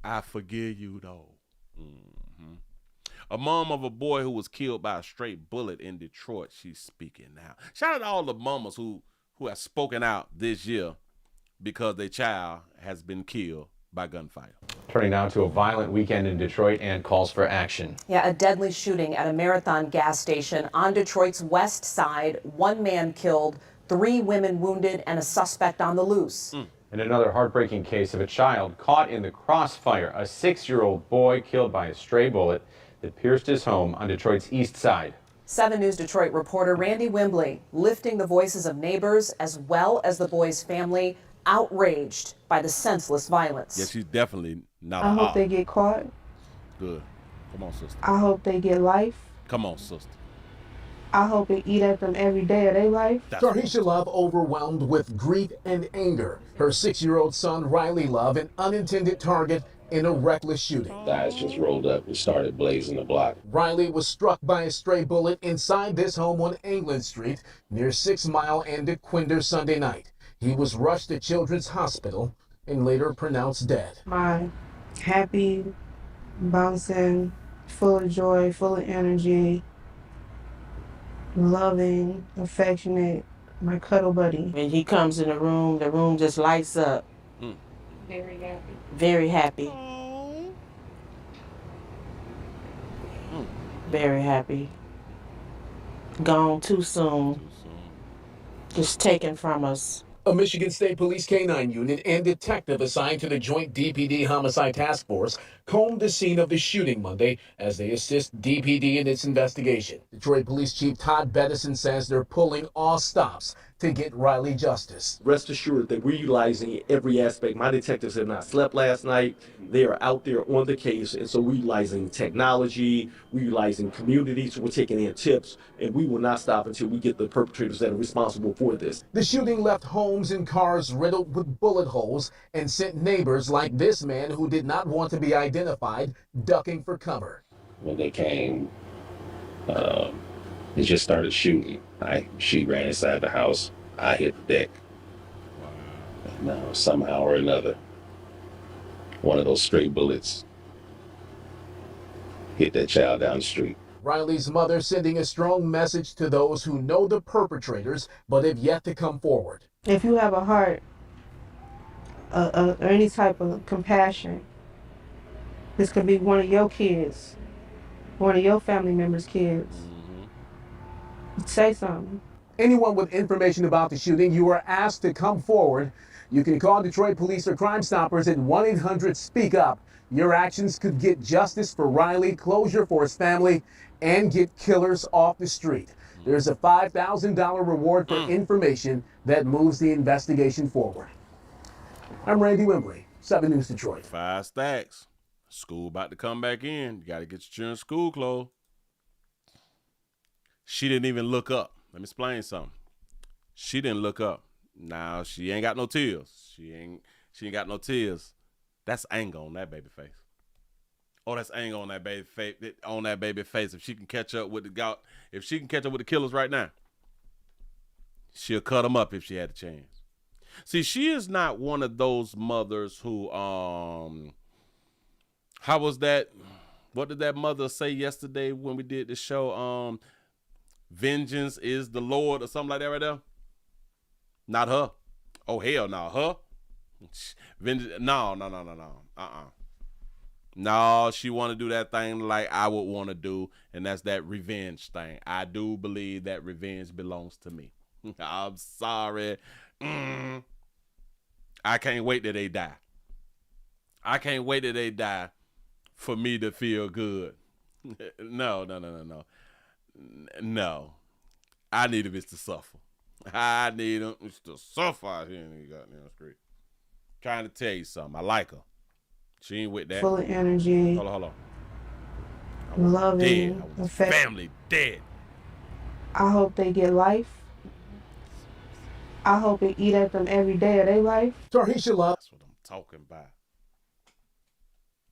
A: I forgive you though. Mm-hmm. A mom of a boy who was killed by a straight bullet in Detroit. She's speaking now. Shout out to all the mamas who have spoken out this year because their child has been killed by gunfire.
B: Turning now to a violent weekend in Detroit and calls for action.
H: Yeah, a deadly shooting at a Marathon gas station on Detroit's west side. 1 man killed, 3 women wounded, and a suspect on the loose.
B: And another heartbreaking case of a child caught in the crossfire. A 6-year-old boy killed by a stray bullet that pierced his home on Detroit's east side.
H: 7 News Detroit reporter Randy Wimbley lifting the voices of neighbors as well as the boy's family, outraged by the senseless violence.
A: Yeah, she's definitely not.
J: I hope they get caught.
A: Good. Come on, sister.
J: I hope they get life.
A: Come on, sister.
J: I hope they eat at them every day of their life.
I: Tarisha Love overwhelmed with grief and anger. Her 6-year-old son, Riley Love, an unintended target in a reckless shooting.
K: Guys just rolled up and started blazing the block.
I: Riley was struck by a stray bullet inside this home on England Street near 6 Mile and DeQuinder Sunday night. He was rushed to Children's Hospital and later pronounced dead.
J: My happy, bouncing, full of joy, full of energy, loving, affectionate, my cuddle buddy.
D: When he comes in the room just lights up.
J: Very happy.
D: Very happy. Very happy. Gone too soon. Just taken from us.
I: A Michigan State Police K-9 unit and detective assigned to the Joint DPD Homicide Task Force combed the scene of the shooting Monday as they assist DPD in its investigation. Detroit Police Chief Todd Bettison says they're pulling all stops to get Riley justice.
K: Rest assured that we're utilizing every aspect. My detectives have not slept last night. They are out there on the case, and so we're utilizing technology, we're utilizing communities, we're taking in tips, and we will not stop until we get the perpetrators that are responsible for this.
I: The shooting left homes and cars riddled with bullet holes and sent neighbors like this man who did not want to be identified ducking for cover.
K: When they came, they just started shooting. She ran inside the house. I hit the deck. And somehow or another, one of those stray bullets hit that child down the street.
I: Riley's mother sending a strong message to those who know the perpetrators but have yet to come forward.
J: If you have a heart or any type of compassion, this could be one of your kids, one of your family members' kids. Say something.
I: Anyone with information about the shooting, you are asked to come forward. You can call Detroit Police or Crime Stoppers at 1-800-SPEAK-UP. Your actions could get justice for Riley, closure for his family, and get killers off the street. There's a $5,000 reward for information that moves the investigation forward. I'm Randy Wimbley, 7 News Detroit.
A: 5 stacks. School about to come back in. You got to get your children school clothes. She didn't even look up. Let me explain something. She didn't look up. Now she ain't got no tears. She ain't got no tears. That's anger on that baby face. Oh, that's anger on that baby face. On that baby face. If she can catch up with the killers right now, she'll cut them up if she had a chance. See, she is not one of those mothers who how was that? What did that mother say yesterday when we did the show? Vengeance is the Lord or something like that right there? Not her. Oh, hell no. Her? Vengeance. No. No, she want to do that thing like I would want to do, and that's that revenge thing. I do believe that revenge belongs to me. I'm sorry. I can't wait till they die. I can't wait till they die for me to feel good. No. No. I need a bitch to suffer. I need them to suffer out here in the goddamn street. Trying to tell you something. I like her. She ain't with that.
D: Full of energy.
A: Hold on.
D: Loving.
A: Dead. I was family dead.
D: I hope they get life. I hope they eat at them every day of their life.
I: Tarhisha Love.
A: That's what I'm talking about.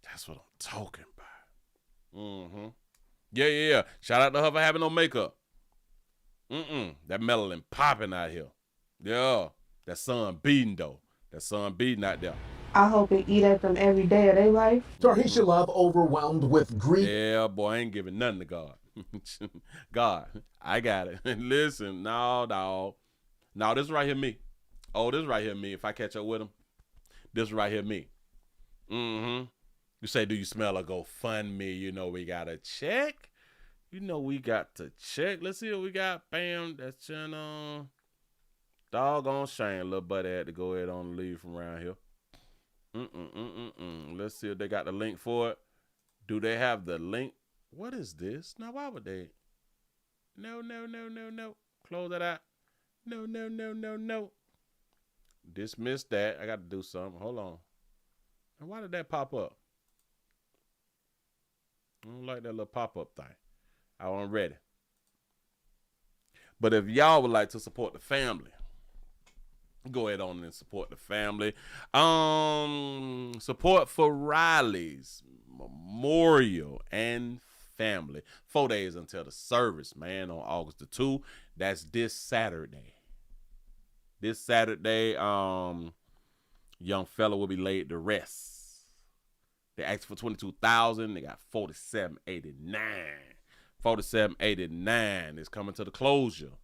A: That's what I'm talking about. Mm-hmm. Yeah. Shout out to her for having no makeup. That melanin popping out here. Yeah. That sun beating though. That sun beating out there.
D: I hope they eat at them every day of their life.
I: Tarhisha Love overwhelmed with grief.
A: Yeah, boy, I ain't giving nothing to God. God, I got it. Listen, no, dog. No, this right here me. Oh, this right here me. If I catch up with him, this right here me. You say, do you smell a GoFundMe? You know we got to check. You know we got to check. Let's see what we got. Bam, that's channel. Doggone shame, little buddy had to go ahead on and leave from around here. Let's see if they got the link for it. Do they have the link? What is this? Now, why would they? No. Close that out. No. Dismiss that. I got to do something. Hold on. And why did that pop up? I don't like that little pop-up thing. I wasn't ready. But if y'all would like to support the family, go ahead on and support the family. Support for Riley's memorial and family. 4 days until the service, man, on August the 2nd. That's this Saturday. This Saturday, young fella will be laid to rest. They asked for $22,000. They got $47.89. $47.89 is coming to the closure.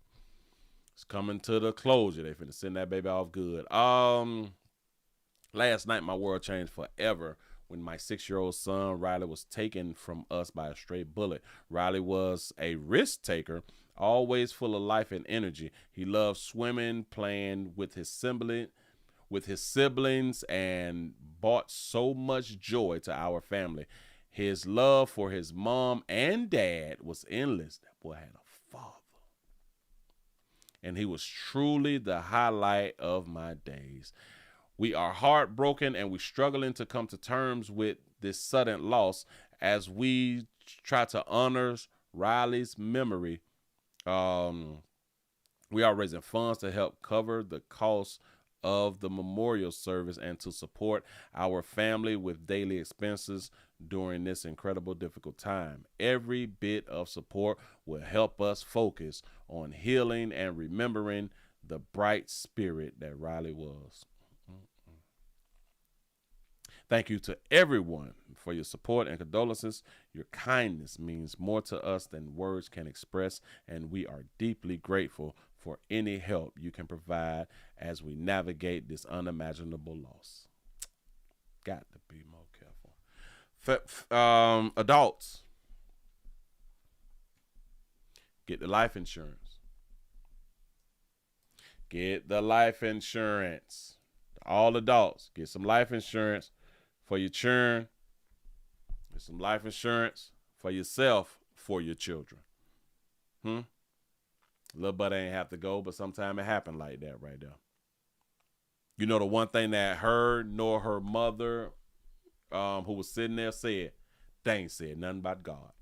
A: It's coming to the closure. They finna send that baby off good. Last night, my world changed forever when my 6-year-old son, Riley, was taken from us by a stray bullet. Riley was a risk taker, always full of life and energy. He loved swimming, playing with his siblings, and brought so much joy to our family. His love for his mom and dad was endless. That boy had a father. And he was truly the highlight of my days. We are heartbroken and we're struggling to come to terms with this sudden loss as we try to honor Riley's memory. We are raising funds to help cover the cost of the memorial service and to support our family with daily expenses during this incredible difficult time. Every bit of support will help us focus on healing and remembering the bright spirit that Riley was. Thank you to everyone for your support and condolences. Your kindness means more to us than words can express, and we are deeply grateful for any help you can provide as we navigate this unimaginable loss. Got to be more careful. Adults, get the life insurance. Get the life insurance. All adults, get some life insurance for your children. Get some life insurance for yourself, for your children. Little buddy ain't have to go, but sometimes it happened like that right there. You know, the one thing that her nor her mother, who was sitting there, said, they ain't said nothing about God.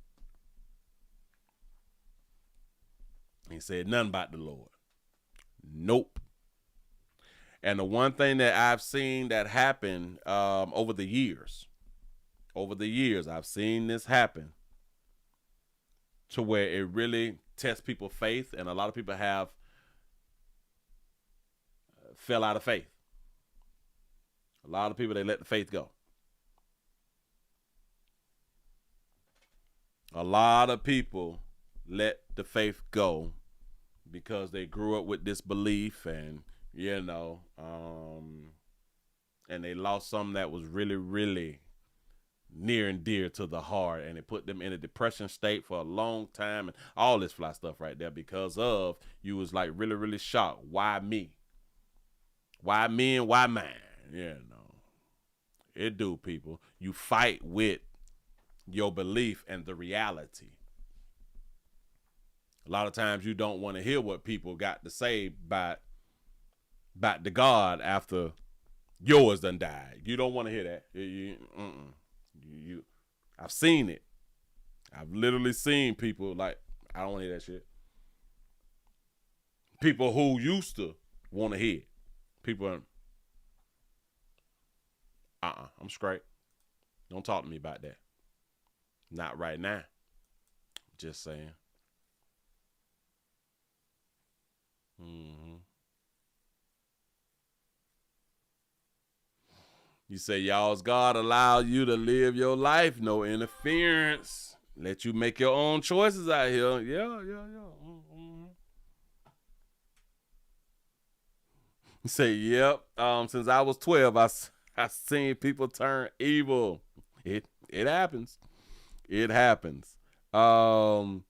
A: Ain't said nothing about the Lord. Nope. And the one thing that I've seen that happen over the years, I've seen this happen to where it really tests people's faith, and a lot of people have fell out of faith. A lot of people, they let the faith go. A lot of people let the faith go because they grew up with this belief, and and they lost something that was really, really near and dear to the heart, and it put them in a depression state for a long time, and all this fly stuff right there because of you was like really, really shocked. Why me? Why me and why mine? Yeah, no. It do, people. You fight with your belief and the reality. A lot of times you don't want to hear what people got to say about the God after yours done died. You don't want to hear that. I've seen it. I've literally seen people like, I don't want to hear that shit. People who used to want to hear it. People, I'm straight. Don't talk to me about that. Not right now. Just saying. You say y'all's God allow you to live your life, no interference. Let you make your own choices out here. Yeah. You say, yep. Since I was 12, I seen people turn evil. It happens. It happens. You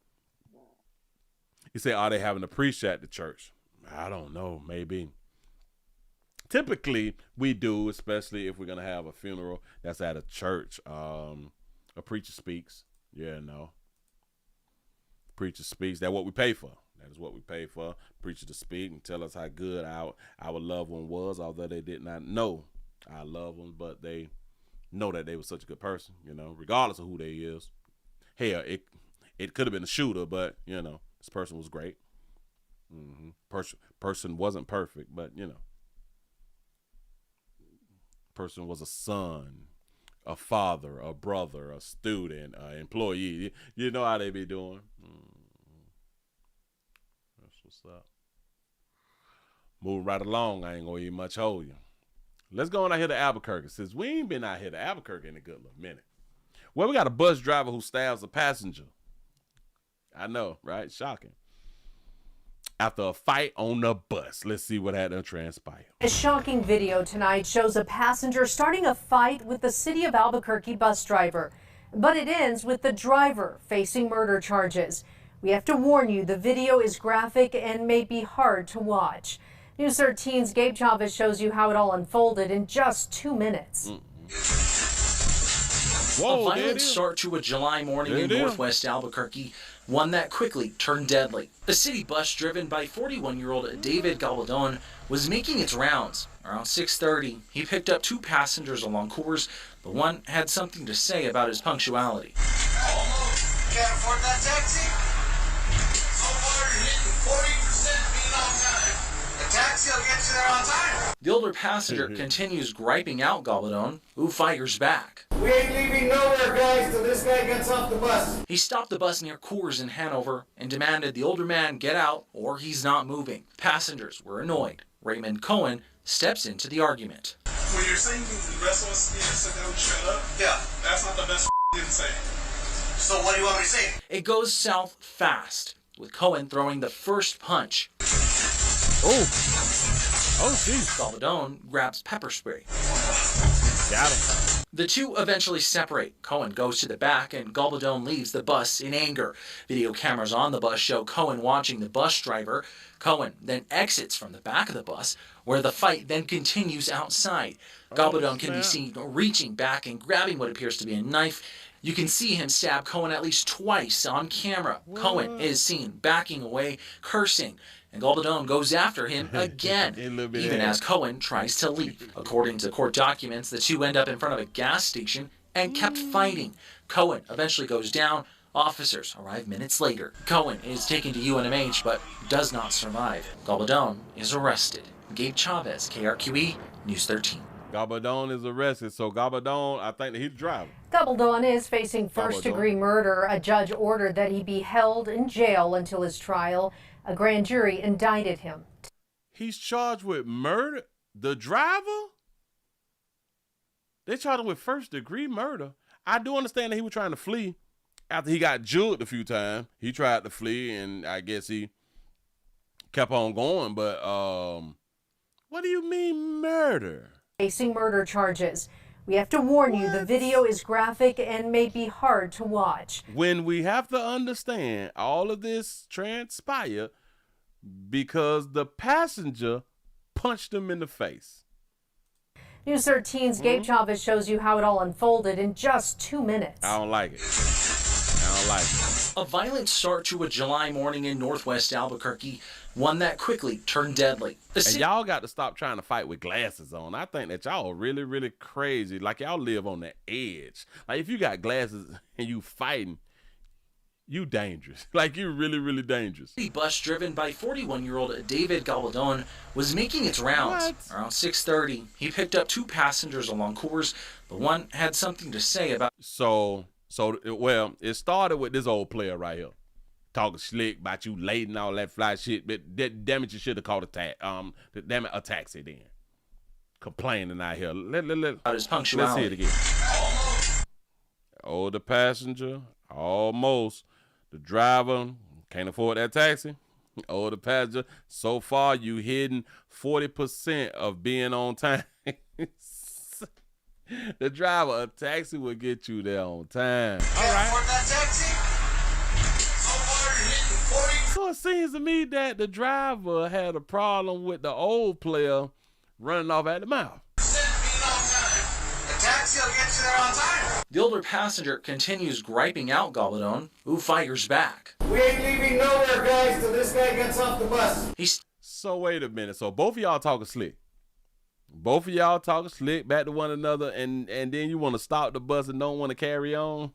A: say, are they having to preach at the church? I don't know. Maybe. Typically, we do, especially if we're going to have a funeral that's at a church. A preacher speaks. Yeah, no. Preacher speaks. That's what we pay for. That is what we pay for. Preacher to speak and tell us how good our loved one was, although they did not know our loved one, but they know that they were such a good person, you know, regardless of who they is. Hell, it could have been a shooter, but, you know, this person was great. Person wasn't perfect, but, you know. Person was a son, a father, a brother, a student, an employee. You know how they be doing. That's what's up. Moving right along. I ain't gonna even much hold you. Let's go on out here to Albuquerque, since we ain't been out here to Albuquerque in a good little minute. Well, we got a bus driver who stabs a passenger. I know, right? Shocking. After a fight on the bus. Let's see what had to transpire.
N: A shocking video tonight shows a passenger starting a fight with the city of Albuquerque bus driver. But it ends with the driver facing murder charges. We have to warn you, the video is graphic and may be hard to watch. News 13's Gabe Chavez shows you how it all unfolded in just 2 minutes.
M: Whoa, a violent start to a July morning in northwest Albuquerque, one that quickly turned deadly. A city bus driven by 41-year-old David Gabaldon was making its rounds. Around 6:30, he picked up 2 passengers along Coors, but one had something to say about his punctuality.
O: Can't afford that taxi? So far you're hitting 40% being on time. The taxi will get you there on time.
M: The older passenger continues griping out Gabaldon, who fires back.
O: We ain't leaving nowhere, guys, till this guy gets off the bus.
M: He stopped the bus near Coors in Hanover and demanded the older man get out or he's not moving. Passengers were annoyed. Raymond Cohen steps into the argument.
P: When you're saying the rest of us need to sit down and shut up, yeah, that's not the best thing to say.
O: So what do you want me to say?
M: It goes south fast, with Cohen throwing the first punch.
A: Oh, jeez.
M: Gabaldon grabs pepper spray.
A: Got him.
M: The two eventually separate. Cohen goes to the back and Gabaldon leaves the bus in anger. Video cameras on the bus show Cohen watching the bus driver. Cohen then exits from the back of the bus, where the fight then continues outside. Gabaldon can be seen reaching back and grabbing what appears to be a knife. You can see him stab Cohen at least twice on camera. Cohen is seen backing away, cursing, and Gabaldon goes after him again, even as Cohen tries to leave. According to court documents, the two end up in front of a gas station and kept fighting. Cohen eventually goes down. Officers arrive minutes later. Cohen is taken to UNMH but does not survive. Gabaldon is arrested. Gabe Chavez, KRQE, News 13.
A: Gabaldon is arrested, so Gabaldon, I think that he's the driver.
N: Gabaldon is facing first-degree murder. A judge ordered that he be held in jail until his trial. A grand jury indicted him.
A: He's charged with murder? The driver? They charged him with first-degree murder. I do understand that he was trying to flee after he got jugged a few times. He tried to flee, and I guess he kept on going. But what do you mean murder?
N: Facing murder charges. We have to warn you, the video is graphic and may be hard to watch.
A: When we have to understand all of this transpired because the passenger punched him in the face.
N: News 13's Gabe Chavez shows you how it all unfolded in just 2 minutes.
A: I don't like it. I don't like it.
M: A violent start to a July morning in northwest Albuquerque, one that quickly turned deadly.
A: And y'all got to stop trying to fight with glasses on. I think that y'all are really, really crazy. Like, y'all live on the edge. Like, if you got glasses and you fighting, you dangerous. Like, you're really, really dangerous.
M: The bus driven by 41-year-old David Gabaldon was making its rounds. Around 6:30, he picked up 2 passengers along Coors, but one had something to say about...
A: Well, it started with this old player right here. Talking slick about you late and all that fly shit, but damn it, you should have called a taxi then. Complaining out here.
M: About his punctuality.
A: Let's hear it again. Oh, the passenger, almost. The driver can't afford that taxi. Oh, the passenger, so far you hitting 40% of being on time. The driver, a taxi will get you there on time.
O: All right. Afford that taxi? So far you're hitting 40.
A: So it seems to me that the driver had a problem with the old player running off at the mouth.
O: The taxi will get you there on time.
M: The older passenger continues griping out Gabaldon, who fires back.
O: We ain't leaving nowhere, guys, till this guy gets off the bus.
A: So wait a minute. So both of y'all talking slick. Both of y'all talking slick back to one another, and then you want to stop the bus and don't want to carry on.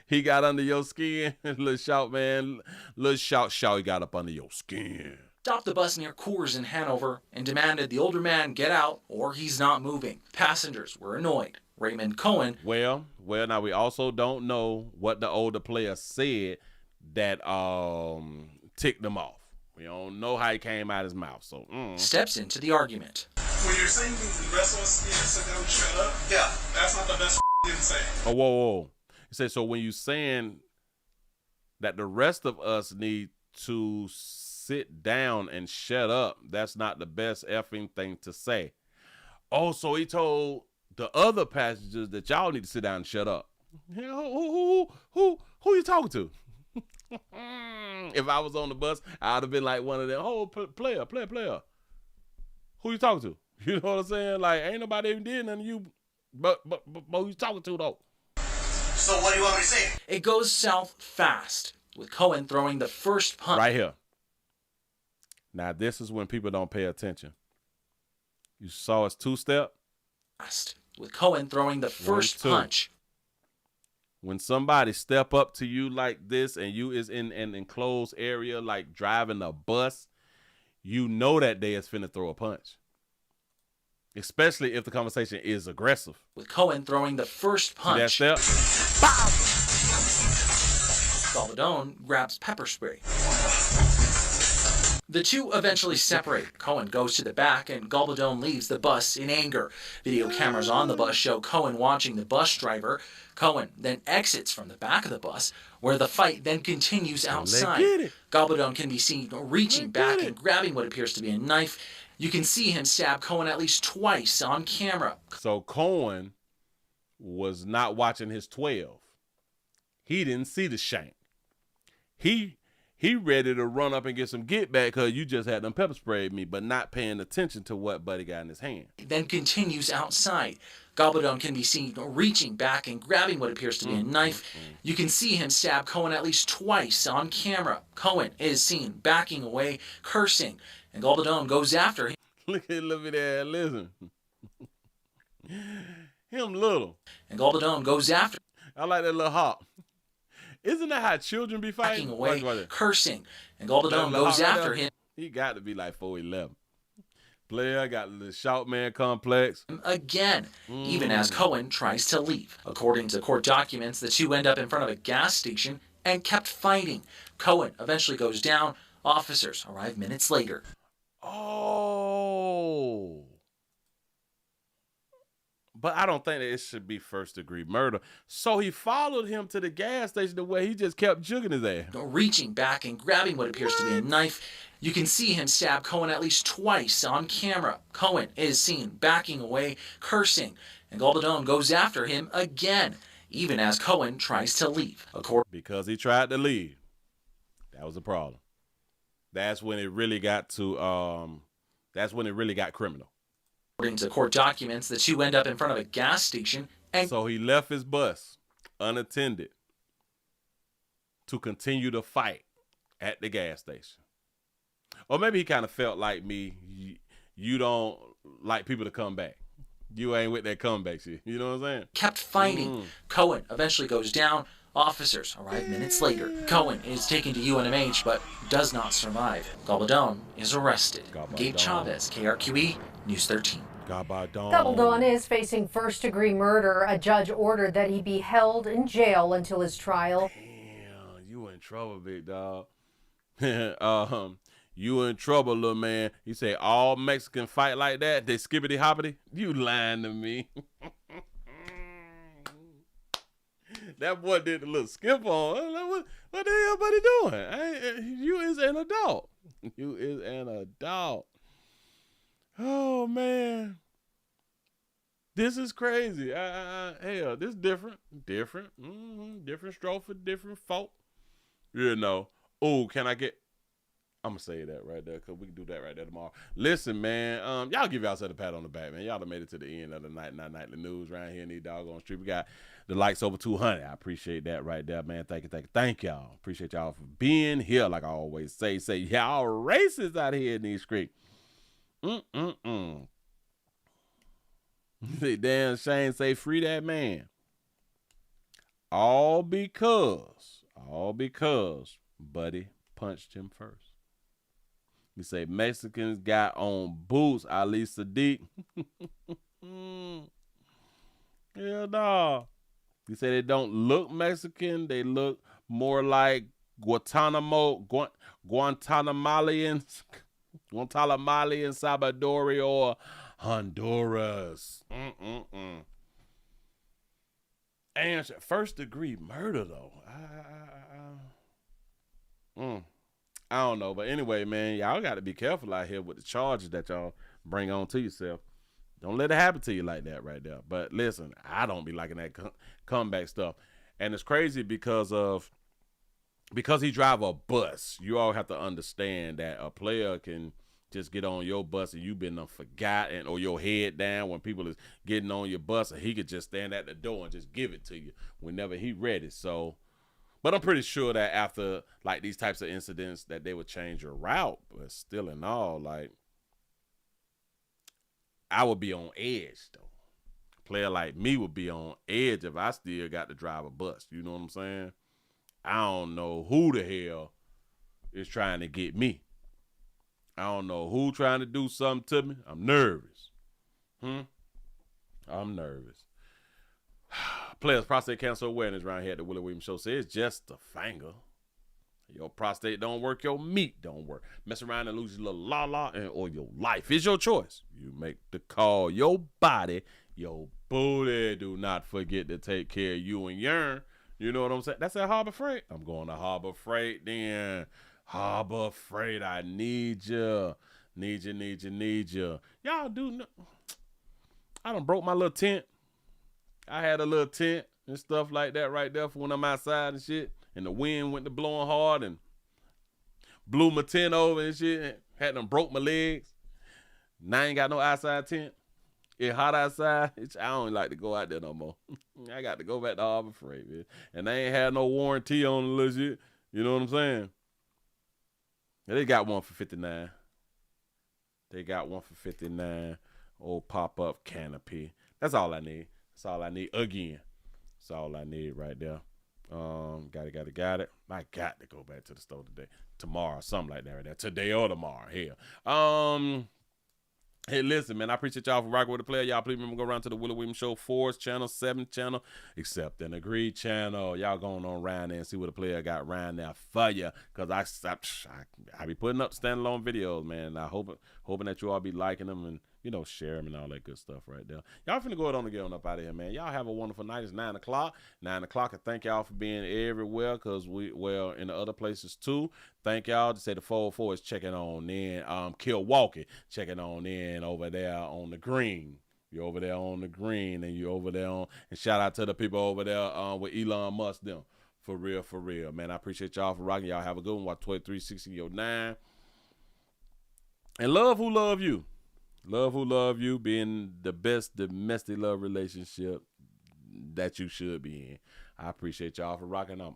A: He got under your skin. Little shout, man. Little shout, he got up under your skin.
M: Stopped the bus near Coors in Hanover and demanded the older man get out or he's not moving. Passengers were annoyed. Raymond Cohen.
A: Well, now we also don't know what the older player said that ticked them off. We don't know how it came out his mouth. So
M: steps into the argument.
P: When you're saying the rest of us need to sit down and shut up,
O: yeah,
P: that's not the best thing to say.
A: Oh, whoa. He said, so when you saying that the rest of us need to sit down and shut up, that's not the best effing thing to say. Oh, so he told the other passengers that y'all need to sit down and shut up. Who you talking to? If I was on the bus, I'd have been like one of them. Oh, player. Who you talking to? You know what I'm saying? Like, ain't nobody even did nothing to you, but who you talking to though?
O: So what do you want me to say?
M: It goes south fast, with Cohen throwing the first punch.
A: Right here. Now this is when people don't pay attention. You saw his 2-step?
M: With Cohen throwing the first punch.
A: When somebody step up to you like this and you is in an enclosed area like driving a bus, you know that they is finna throw a punch. Especially if the conversation is aggressive.
M: With Cohen throwing the first punch.
A: See that step?
M: Gabaldon grabs pepper spray. The two eventually separate. Cohen goes to the back and Gabaldon leaves the bus in anger. Video cameras on the bus show Cohen watching the bus driver. Cohen then exits from the back of the bus, where the fight then continues outside. Gabaldon can be seen reaching back and grabbing what appears to be a knife. You can see him stab Cohen at least twice on camera.
A: So Cohen was not watching his 12. He didn't see the shank. He ready to run up and get some get back because you just had them pepper sprayed me, but not paying attention to what Buddy got in his hand.
M: Then continues outside. Gabaldon can be seen reaching back and grabbing what appears to be a knife. You can see him stab Cohen at least twice on camera. Cohen is seen backing away, cursing, and Gabaldon goes after him.
A: Look at that, listen. Him little.
M: And Gabaldon goes after.
A: I like that little hop. Isn't that how children be fighting?
M: Backing away, cursing, and Gabaldon goes after him.
A: He got to be like 4'11". Player got the shout man complex.
M: Again, even as Cohen tries to leave. According to court documents, the two end up in front of a gas station and kept fighting. Cohen eventually goes down. Officers arrive minutes later.
A: Oh. But I don't think that it should be first-degree murder. So he followed him to the gas station the way he just kept jugging his ass.
M: Reaching back and grabbing what appears to be a knife. You can see him stab Cohen at least twice on camera. Cohen is seen backing away, cursing, and Gulbadone goes after him again, even as Cohen tries to leave.
A: Because he tried to leave. That was the problem. That's when it really got criminal.
M: According to court documents, the two end up in front of a gas station. And
A: so he left his bus unattended to continue to fight at the gas station. Or maybe he kind of felt like me, you don't like people to come back. You ain't with that comeback shit. You know what I'm saying?
M: Kept fighting. Cohen eventually goes down. Officers arrive minutes later. Cohen is taken to UNMH but does not survive. Gulbadone is arrested. Gabe Chavez, KRQE, News 13.
N: Gulbadone is facing first-degree murder. A judge ordered that he be held in jail until his trial.
A: Damn, you in trouble, big dog. You in trouble, little man. He said all Mexicans fight like that. They skippity hoppity. You lying to me. That boy did a little skip on. What the hell, buddy, doing? You is an adult. You is an adult. Oh man, this is crazy. Hell, this different, different stroke for different folk. You know. Oh, can I get? I'm gonna say that right there because we can do that right there tomorrow. Listen, man, y'all give y'all a pat on the back, man. Y'all done made it to the end of the nightly news right here in these doggone street. We got the likes over 200. I appreciate that right there, man. Thank y'all. Appreciate y'all for being here. Like I always say y'all racist out here in these streets. Damn Shane say free that man. All because Buddy punched him first. You say Mexicans got on boots, Ali Sadiq. Hell no. You say they don't look Mexican, they look more like Guantanamalians, Salvador, or Honduras. And first degree murder though. I don't know, but anyway, man, y'all got to be careful out here with the charges that y'all bring on to yourself. Don't let it happen to you like that right there. But listen, I don't be liking that comeback stuff, and it's crazy because he drive a bus. You all have to understand that a player can just get on your bus and you been forgotten, or your head down when people is getting on your bus, and he could just stand at the door and just give it to you whenever he ready. So. But I'm pretty sure that after like these types of incidents that they would change your route. But still in all, like I would be on edge though. A player like me would be on edge if I still got to drive a bus. You know what I'm saying? I don't know who the hell is trying to get me. I don't know who trying to do something to me. I'm nervous. I'm nervous. Players' prostate cancer awareness around here at the Willie Williams Show says it's just a finger. Your prostate don't work, your meat don't work. Mess around and lose your little la-la or your life is your choice. You make the call. Your body, your booty. Do not forget to take care of you and yourn. You know what I'm saying? That's at Harbor Freight. I'm going to Harbor Freight then. Harbor Freight, I need you. Need you. Y'all do know. I done broke my little tent. I had a little tent and stuff like that right there for when I'm outside and shit. And the wind went to blowing hard and blew my tent over and shit. Had them broke my legs. Now I ain't got no outside tent. It's hot outside. I don't like to go out there no more. I got to go back to Harbor Freight, man. And they ain't had no warranty on the little shit. You know what I'm saying? And they got one for $59. Old pop-up canopy. That's all I need. That's all I need. Again. That's all I need right there. Got it. I got to go back to the store today. Tomorrow, something like that right there. Today or tomorrow. Hell. Hey, listen, man, I appreciate y'all for rocking with the player. Y'all please remember to go around to the Willie Williams Show 4th channel, 7th channel, Accept and Agree channel. Y'all going on around there and see what the player got around there for you. Because I be putting up standalone videos, man. I hoping that you all be liking them and, share them and all that good stuff right there. Y'all finna go ahead on and get on up out of here, man. Y'all have a wonderful night. It's 9 o'clock. 9 o'clock, and thank y'all for being everywhere because in the other places too. Thank y'all. To say the 404 is checking on in. Milwaukee checking on in over there on the green. You over there on the green, and you over there on. And shout out to the people over there with Elon Musk them. For real, man. I appreciate y'all for rocking. Y'all have a good one. Watch 236009. And love who love you. Love who love you. Being the best domestic love relationship that you should be in. I appreciate y'all for rocking. I'm